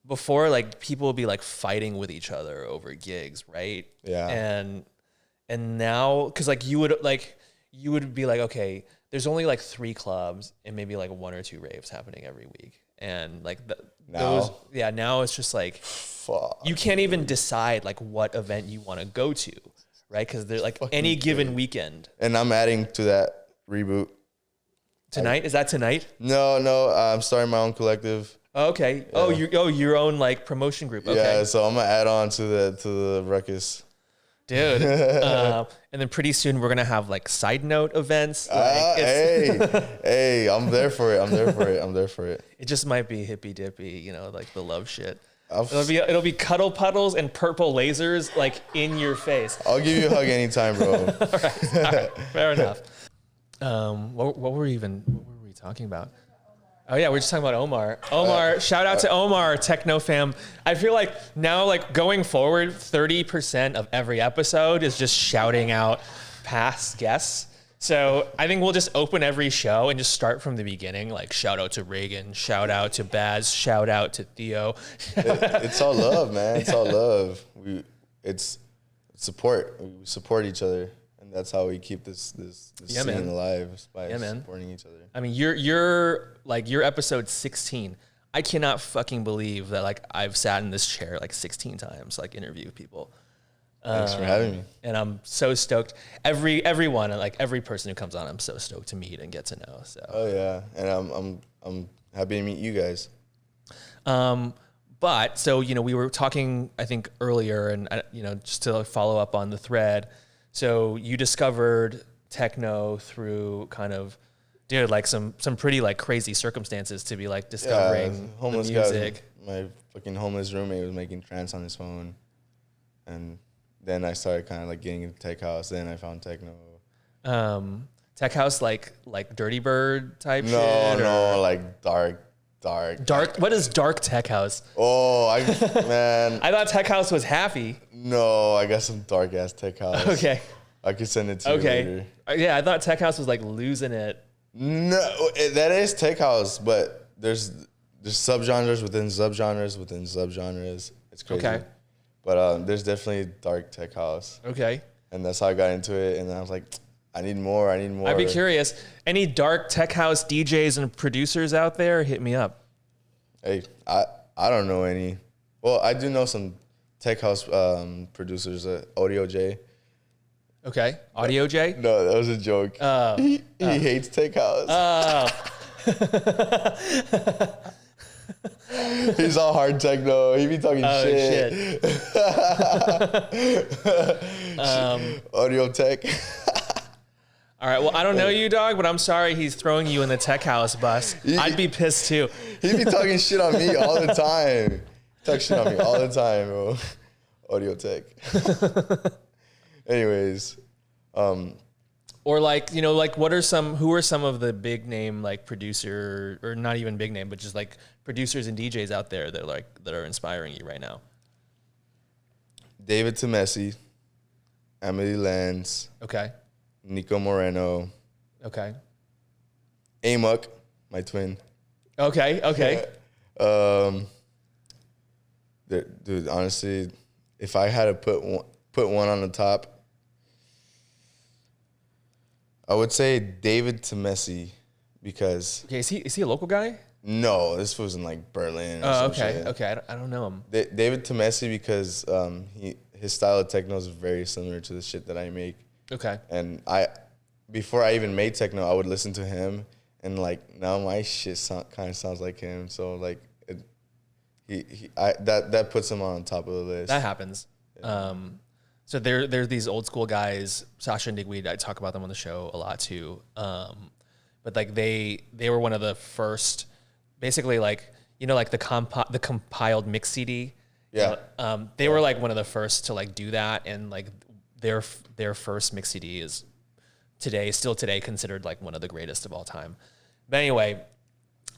like people would be like fighting with each other over gigs, right?
Yeah.
And now, because like you would be like, okay, there's only like 3 clubs and maybe like 1 or 2 raves happening every week, and like now it's just like, fuck. You can't even decide like what event you want to go to, right? Because they're like any given weekend.
And I'm adding to that reboot
tonight. Is that tonight?
No, I'm starting my own collective.
Okay. Yeah. Your own like promotion group. Okay.
Yeah, so I'm gonna add on to the ruckus.
Dude. And then pretty soon we're gonna have like side note events. Like
hey, I'm there for it.
It just might be hippy dippy, you know, like the love shit. It'll be cuddle puddles and purple lasers like in your face.
I'll give you a hug anytime, bro.
All right, fair enough. What were we talking about? Oh yeah, we're just talking about Omar. Shout out to Omar, Techno fam. I feel like now, like going forward, 30% of every episode is just shouting out past guests. So I think we'll just open every show and just start from the beginning. Like shout out to Reagan, shout out to Baz, shout out to Theo.
It's all love, man. It's all love. It's support. We support each other. And that's how we keep this scene alive, by supporting each other.
I mean, you're episode 16. I cannot fucking believe that like I've sat in this chair like 16 times, like interview people.
Thanks for having me.
And I'm so stoked. Everyone, like every person who comes on, I'm so stoked to meet and get to know. So.
Oh yeah, and I'm happy to meet you guys.
But so you know, we were talking I think earlier, and you know, just to follow up on the thread. So you discovered techno through kind of, dude, like some pretty like crazy circumstances to be like discovering homeless the music.
My fucking homeless roommate was making trance on his phone, and then I started kind of like getting into tech house. Then I found techno.
Tech house like Dirty Bird type shit?
No, like dark.
What is dark tech house?
Oh, man.
I thought tech house was happy.
No, I got some dark ass tech house.
Okay.
I could send it to you later.
Yeah, I thought tech house was like losing it.
No, that is tech house, but there's subgenres within subgenres within subgenres. It's crazy. Okay. But there's definitely dark tech house.
Okay.
And that's how I got into it. And then I was like, I need more.
I'd be curious. Any dark tech house DJs and producers out there? Hit me up.
Hey, I don't know any. Well, I do know some tech house producers. Audio J.
Okay, Audio J.
No, that was a joke. He hates tech house. He's all hard techno. He be talking shit. Audio tech.
All right, well, I don't know you, dog, but I'm sorry he's throwing you in the tech house bus. I'd be pissed, too.
He be talking shit on me all the time. Talk shit on me all the time, bro. Audio tech. Anyways.
Or, like, you know, like, who are some of the big name, like, producer, or not even big name, but just, like, producers and DJs out there that are inspiring you right now?
David Temesi, Emily Lance.
Okay.
Nico Moreno.
Okay.
Amok, my twin.
Okay.
Dude, honestly, if I had to put one on the top, I would say David Temesi, because...
Okay, is he a local guy?
No, this was in like Berlin.
Oh, okay. Shit. Okay, I don't know him.
David Temesi, because his style of techno is very similar to the shit that I make.
Okay.
And before I even made techno, I would listen to him, and like now my shit kind of sounds like him. So like, that puts him on top of the list.
That happens. Yeah. So there's these old school guys, Sasha and Digweed. I talk about them on the show a lot too. But but like they were one of the first, basically like, you know, like the compiled mix CD.
Yeah.
They were like one of the first to like do that, and like their first mix CD is still today considered like one of the greatest of all time. But anyway,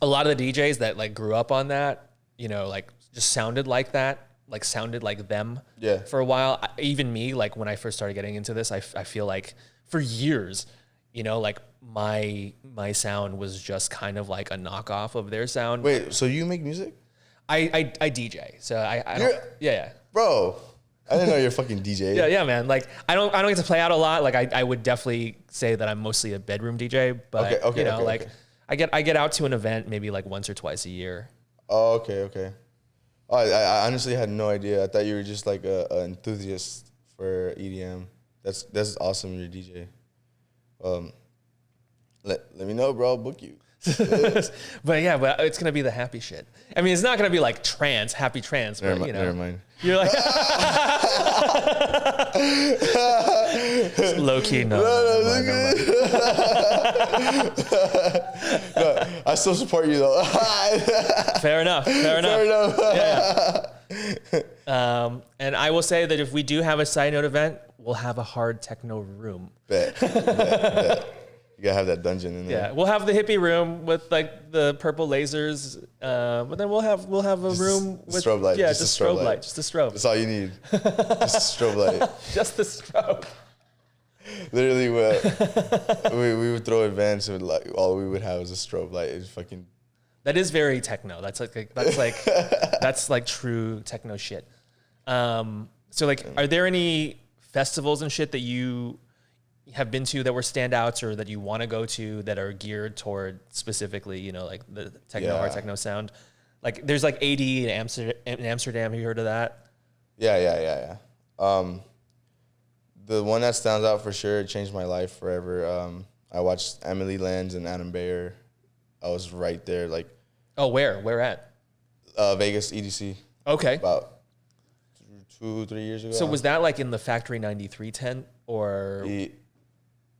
a lot of the DJs that like grew up on that, you know, like just sounded like that, like sounded like them for a while. Even me, like when I first started getting into this, I feel like for years, you know, like my sound was just kind of like a knockoff of their sound.
Wait, so you make music?
I DJ, so I don't, yeah.
Bro, I didn't know you're a fucking DJ.
Yeah, man. Like I don't get to play out a lot. Like I would definitely say that I'm mostly a bedroom DJ, but you know, I get out to an event maybe like once or twice a year.
Oh, okay. Oh, I honestly had no idea. I thought you were just like an enthusiast for EDM. That's awesome. You're a DJ. Let me know, bro. I'll book you.
But it's gonna be the happy shit. I mean, it's not gonna be like happy trance. But you know,
never mind.
You're like low key. No,
I still support you though.
Fair enough. Yeah. And I will say that if we do have a side note event, we'll have a hard techno room.
Bet. You gotta have that dungeon in there.
Yeah, we'll have the hippie room with like the purple lasers, but then we'll have a room with
strobe light.
Yeah, just a strobe light. Just a strobe.
That's all you need. Just a strobe light.
Just the strobe.
Literally, we would throw events and like all we would have was a strobe light. It's fucking.
That is very techno. That's like true techno shit. So like, are there any festivals and shit that you have been to that were standouts or that you want to go to that are geared toward specifically, you know, like the techno hard techno sound? Like there's like AD in Amsterdam. Have you heard of that?
Yeah. The one that stands out for sure, it changed my life forever. I watched Emily Lenz and Adam Beyer. I was right there, like.
Oh, where at?
Vegas EDC.
Okay.
About 2-3 years ago.
So was that like in the Factory 93 tent or?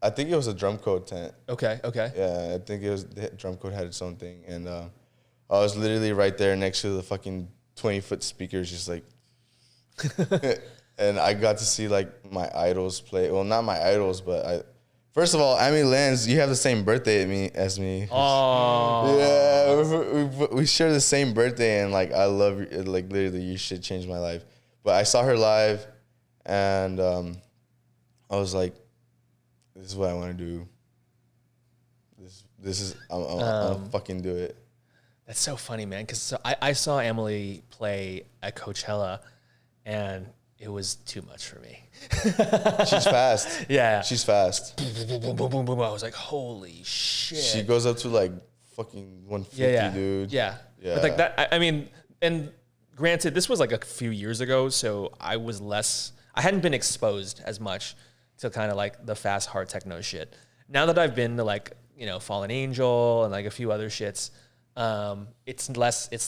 I think it was a drum code tent.
Okay.
Yeah, I think it was the drum code had its own thing, and I was literally right there next to the fucking 20-foot speakers, just like. And I got to see like my idols play. Well, not my idols, but first of all, Emily Lenz, you have the same birthday as me.
Oh.
Yeah, we share the same birthday, and like I love you. Like literally, you should change my life. But I saw her live, and I was like, "This is what I want to do. This is I'm gonna fucking do it."
That's so funny, man. Because I saw Emily play at Coachella, and it was too much for me.
She's fast.
Yeah.
She's fast.
Boom, boom, boom, boom. I was like, holy shit.
She goes up to like fucking 150, dude.
Yeah. But like that, I mean, and granted, this was like a few years ago, so I hadn't been exposed as much to kind of like the fast, hard techno shit. Now that I've been to like, you know, Fallen Angel and like a few other shits, it's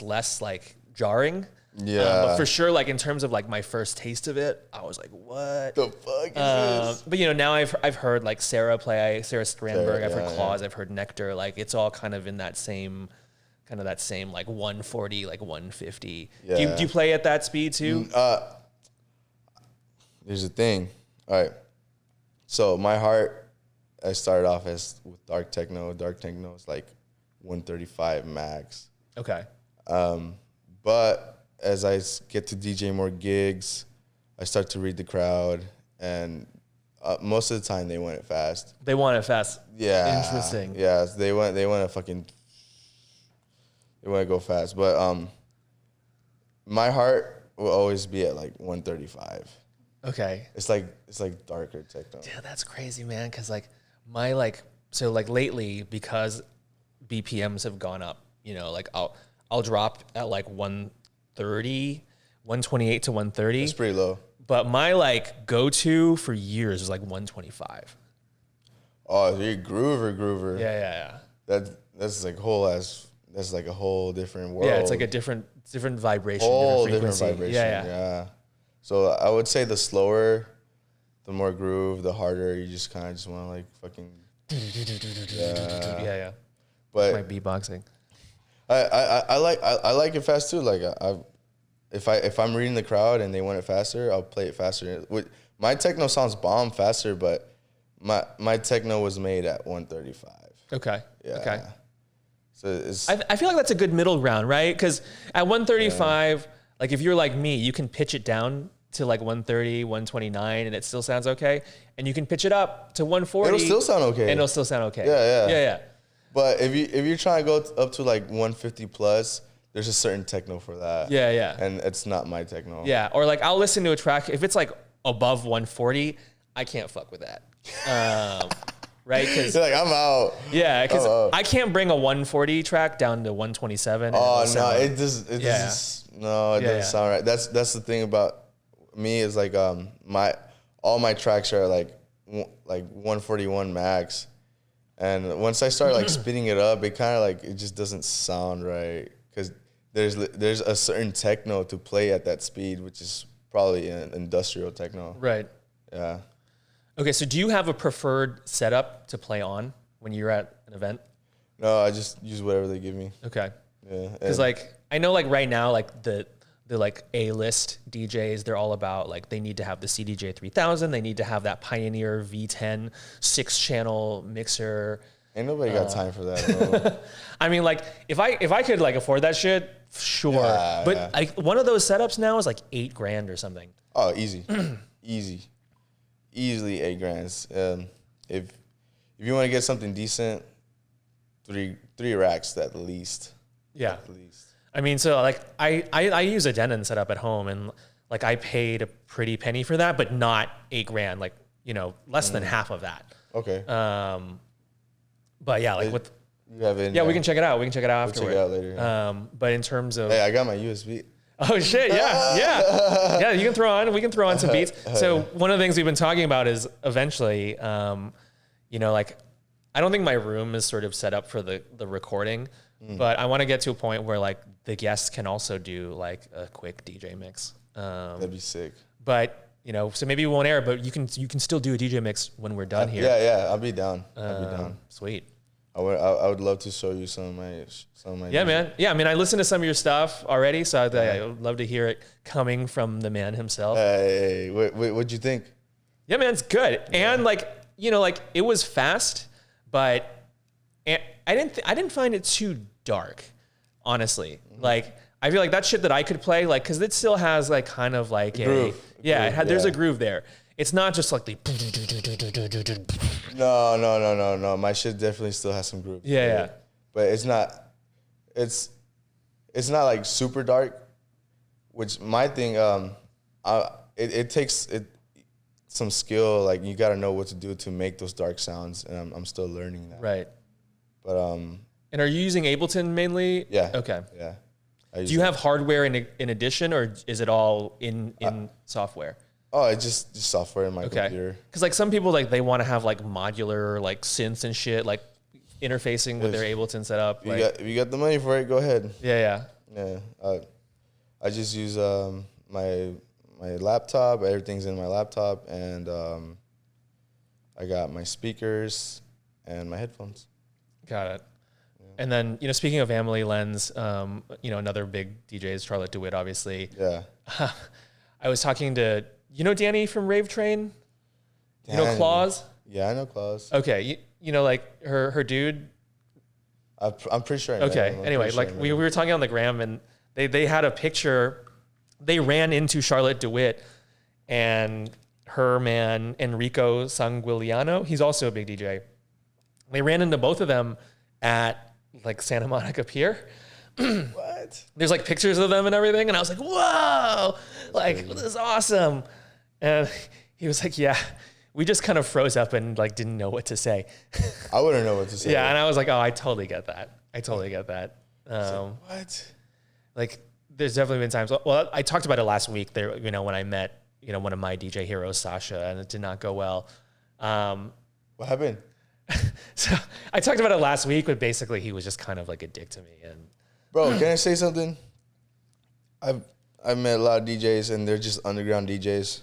less like jarring.
Yeah.
But for sure, like in terms of like my first taste of it, I was like, what
the fuck is this?
But you know, now I've heard like Sarah Strandberg, I've heard Claus, I've heard Nectar, like it's all kind of in that same like 140, like 150. Yeah. Do you play at that speed too?
There's a thing. All right. So my heart, I started off with dark techno. Dark techno is like 135 max.
Okay.
But as I get to DJ more gigs, I start to read the crowd, and most of the time they want it fast.
They want it fast.
Yeah.
Interesting.
Yeah, they want to go fast. But my heart will always be at like 135.
Okay.
It's like darker techno.
Yeah, that's crazy, man. Because like my lately, because BPMs have gone up, you know, like I'll drop at like 130, 128 to 130.
It's pretty low.
But my like go-to for years was like 125.
Oh, you're groover.
Yeah.
That's like that's like a whole different world.
Yeah, it's like a different vibration.
Whole different vibration. Yeah. So I would say the slower, the more groove, the harder. You just kind of just want to like fucking
Yeah.
But
my beatboxing.
I like it fast too. Like if I'm reading the crowd and they want it faster, I'll play it faster. My techno sounds bomb faster, but my techno was made at 135.
Okay.
Yeah.
Okay.
So it's.
I feel like that's a good middle ground, right? Because at 135, like if you're like me, you can pitch it down to like 130, 129, and it still sounds okay. And you can pitch it up to 140.
It'll still sound okay.
And it'll still sound okay.
Yeah. But if you're trying to go up to like 150 plus, there's a certain techno for that.
Yeah.
And it's not my techno.
Yeah. Or like I'll listen to a track if it's like above 140, I can't fuck with that. Right? Because
like I'm out.
Yeah, because I can't bring a 140 track down to 127.
Oh no, it doesn't sound right. That's the thing about me is like all my tracks are like 141 max, and once I start like speeding it up, it kind of like it just doesn't sound right because there's a certain techno to play at that speed, which is probably an industrial techno.
Right.
Yeah.
Okay, so do you have a preferred setup to play on when you're at an event?
No, I just use whatever they give me.
Okay.
Yeah.
Because like I know like right now like the like A-list DJs, they're all about like they need to have the CDJ 3000, they need to have that Pioneer V10 6-channel mixer.
Ain't nobody got time for that.
I mean, like if I could like afford that shit, sure.
Yeah,
but like one of those setups now is like $8,000 or something.
Oh, easy, easily $8,000. If you want to get something decent, three racks at least.
Yeah.
At least.
I mean, so like I use a Denon setup at home, and like I paid a pretty penny for that, but not $8,000. Like less than half of that.
Okay.
But yeah, like with
you have it.
Yeah, we can check it out. We can check it out afterward.
Check it out later. Yeah.
But in terms of
I got my USB.
Oh shit! Yeah. You can throw on. We can throw on some beats. So one of the things we've been talking about is eventually, like I don't think my room is sort of set up for the recording, but I want to get to a point where like the guests can also do like a quick DJ mix.
That'd be sick.
But so maybe we won't air, but you can still do a DJ mix when we're done here.
Yeah, I'll be down.
Sweet.
I would love to show you some of my.
Yeah, man. Yeah, I mean, I listened to some of your stuff already, so I would love to hear it coming from the man himself.
Hey, what'd you think?
Yeah, man, it's good. Yeah. And like it was fast, but I didn't find it too dark, honestly. Mm-hmm. Like I feel like that shit that I could play, like, because it still has like kind of like
groove.
There's a groove there. It's not just like the.
No. My shit definitely still has some groove.
Yeah.
But it's not. It's not like super dark, which my thing. It takes some skill. Like you got to know what to do to make those dark sounds, and I'm still learning that.
Right.
But
And are you using Ableton mainly?
Yeah.
Okay.
Yeah.
Do you have hardware in addition, or is it all in software?
Oh, it's just software in my computer.
Because like some people like they want to have like modular like synths and shit like interfacing with their Ableton setup.
If you got the money for it, go ahead.
Yeah.
I just use my laptop. Everything's in my laptop, and I got my speakers and my headphones.
Got it. Yeah. And then speaking of Family Lens, another big DJ is Charlotte DeWitt, obviously.
Yeah.
I was talking to. Danny from Rave Train?
Danny.
Claus?
Yeah, I know Claus.
Okay. Like her dude?
I'm pretty sure I know
Okay.
him.
Anyway, like we were talking on the gram, and they had a picture. They ran into Charlotte DeWitt and her man, Enrico Sanguiliano. He's also a big DJ. They ran into both of them at like Santa Monica Pier.
What?
There's like pictures of them and everything. And I was like, whoa, like this is awesome. And he was like, yeah, we just kind of froze up and like didn't know what to say.
I wouldn't know what to say.
Yeah. And I was like, oh, I totally get that.
What?
Like there's definitely been times. Well, I talked about it last week there, when I met, one of my DJ heroes, Sasha, and it did not go well.
What happened?
So I talked about it last week, but basically he was just kind of like a dick to me. And
bro, can I say something? I've met a lot of DJs and they're just underground DJs.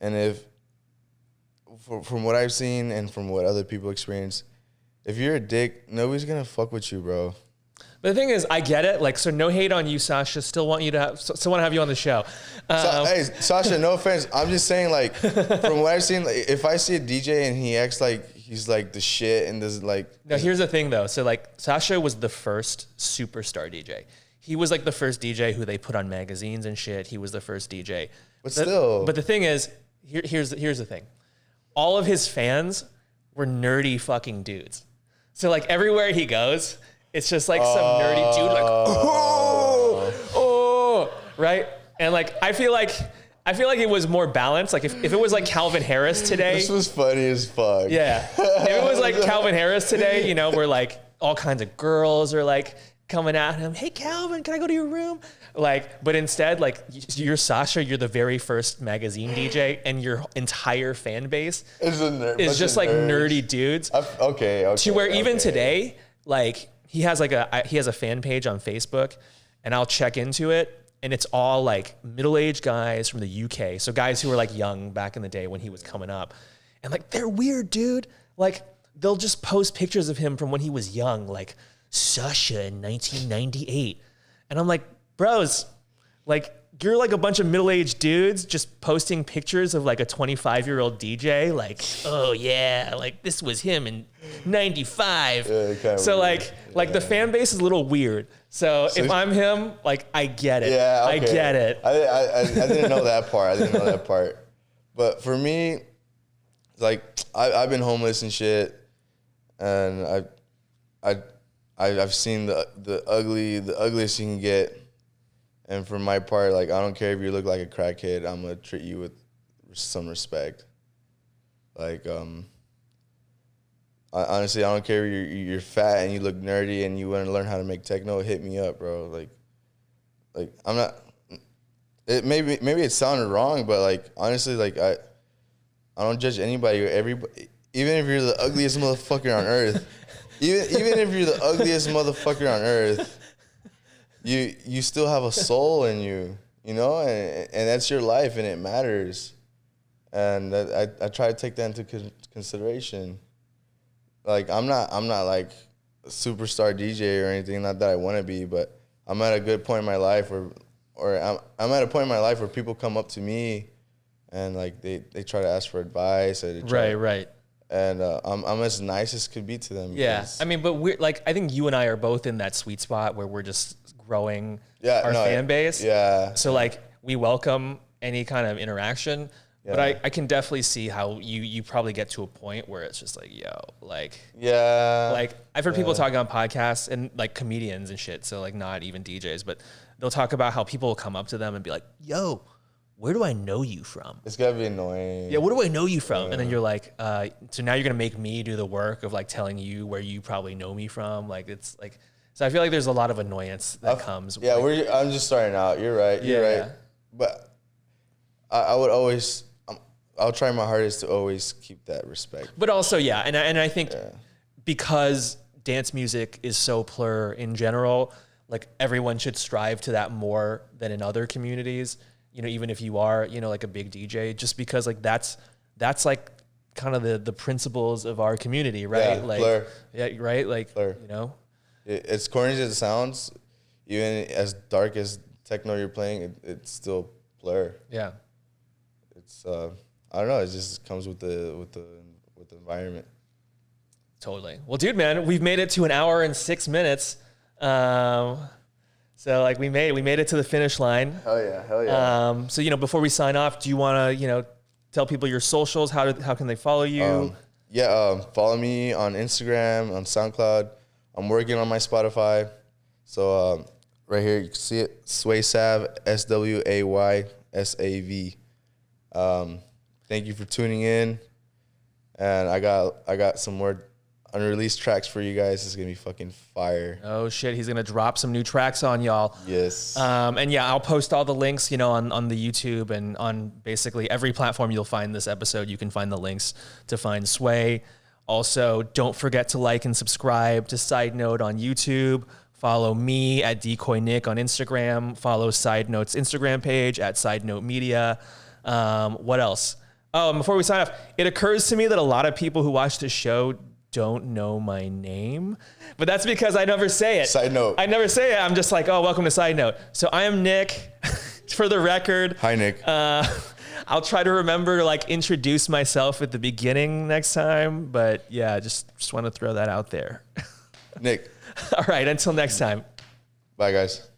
And from what I've seen and from what other people experience, if you're a dick, nobody's gonna fuck with you, bro.
But the thing is, I get it. Like, so no hate on you, Sasha. Still want to have you on the show.
Hey, Sasha, no offense. I'm just saying, like, from what I've seen, like, if I see a DJ and he acts like he's like the shit and does like.
No, here's the thing though. So like, Sasha was the first superstar DJ. He was like the first DJ who they put on magazines and shit. He was the first DJ.
But the
thing is, here's the thing. All of his fans were nerdy fucking dudes. So like everywhere he goes, it's just like some nerdy dude like, right? And like, I feel like it was more balanced. Like if it was like Calvin Harris today.
This was funny as fuck.
Yeah. If it was like Calvin Harris today, you know, where like all kinds of girls are like coming at him. Hey, Calvin, can I go to your room? Like, but instead, like you're Sasha, you're the very first magazine DJ, and your entire fan base is just like nerdy dudes.
Okay.
To where even today, like he has a fan page on Facebook, and I'll check into it. And it's all like middle-aged guys from the UK. So guys who were like young back in the day when he was coming up. And like, they're weird, dude. Like they'll just post pictures of him from when he was young, like Sasha in 1998. And I'm like, bros, like you're like a bunch of middle-aged dudes just posting pictures of like a 25-year-old DJ. Like, oh yeah, like this was him in 95. Yeah, so like the fan base is a little weird. So if I'm him, like I get it.
Yeah, okay.
I get it.
I didn't know that part. But for me, like I've been homeless and shit, and I've seen the ugliest you can get. And for my part, like I don't care if you look like a crackhead, I'm gonna treat you with some respect. Like honestly, I don't care if you're fat and you look nerdy and you want to learn how to make techno. Hit me up, bro. Like I'm not. Maybe it sounded wrong, but like honestly, like I don't judge anybody or everybody. Even if you're the ugliest motherfucker on earth, even if you're the ugliest motherfucker on earth, you still have a soul in you, you know, and that's your life and it matters. And I try to take that into consideration. Like I'm not like a superstar DJ or anything, not that I want to be, but I'm at a good point in my life or I'm at a point in my life where people come up to me and like they try to ask for advice or
right.
And I'm as nice as could be to them.
Yeah, I mean, but we're like, I think you and I are both in that sweet spot where we're just growing our fan base.
Yeah.
So like we welcome any kind of interaction. Yeah. But I can definitely see how you probably get to a point where it's just like, yo, like, like I've heard people talking on podcasts and like comedians and shit. So like not even DJs, but they'll talk about how people will come up to them and be like, yo, where do I know you from?
It's gotta be annoying.
Yeah, where do I know you from? And then you're like, so now you're gonna make me do the work of like telling you where you probably know me from. Like it's like, so I feel like there's a lot of annoyance that comes.
Yeah, I'm just starting out. You're right. You're right. But I would always. I'll try my hardest to always keep that respect.
But also, and I think because dance music is so plur in general, like everyone should strive to that more than in other communities. You know, even if you are, you know, like a big DJ, just because like that's like kind of the principles of our community, right?
Yeah,
like,
plur.
Yeah, right. Like, plur. You know,
as corny as it sounds, even as dark as techno you're playing, it's still plur.
Yeah,
it's. I don't know. It just comes with the environment.
Totally. Well, dude, man, we've made it to 1 hour and 6 minutes. So like we made it to the finish line.
Hell yeah.
So, you know, before we sign off, do you want to, you know, tell people your socials? How can they follow you?
Follow me on Instagram, on SoundCloud. I'm working on my Spotify. So right here, you can see it. Swaysav, SWAYSAV. Thank you for tuning in, and I got some more unreleased tracks for you guys. It's gonna be fucking fire.
Oh shit, he's gonna drop some new tracks on y'all.
Yes.
And yeah, I'll post all the links, you know, on the YouTube and on basically every platform you'll find this episode. You can find the links to find Sway. Also, don't forget to like and subscribe to Side Note on YouTube. Follow me at Decoy Nick on Instagram. Follow Side Note's Instagram page at Side Note Media. What else? Oh, before we sign off, it occurs to me that a lot of people who watch the show don't know my name, but that's because I never say it.
Side note.
I never say it. I'm just like, oh, welcome to Side Note. So I am Nick, for the record.
Hi, Nick.
I'll try to remember to like introduce myself at the beginning next time, but yeah, just want to throw that out there.
Nick.
All right, until next time.
Bye, guys.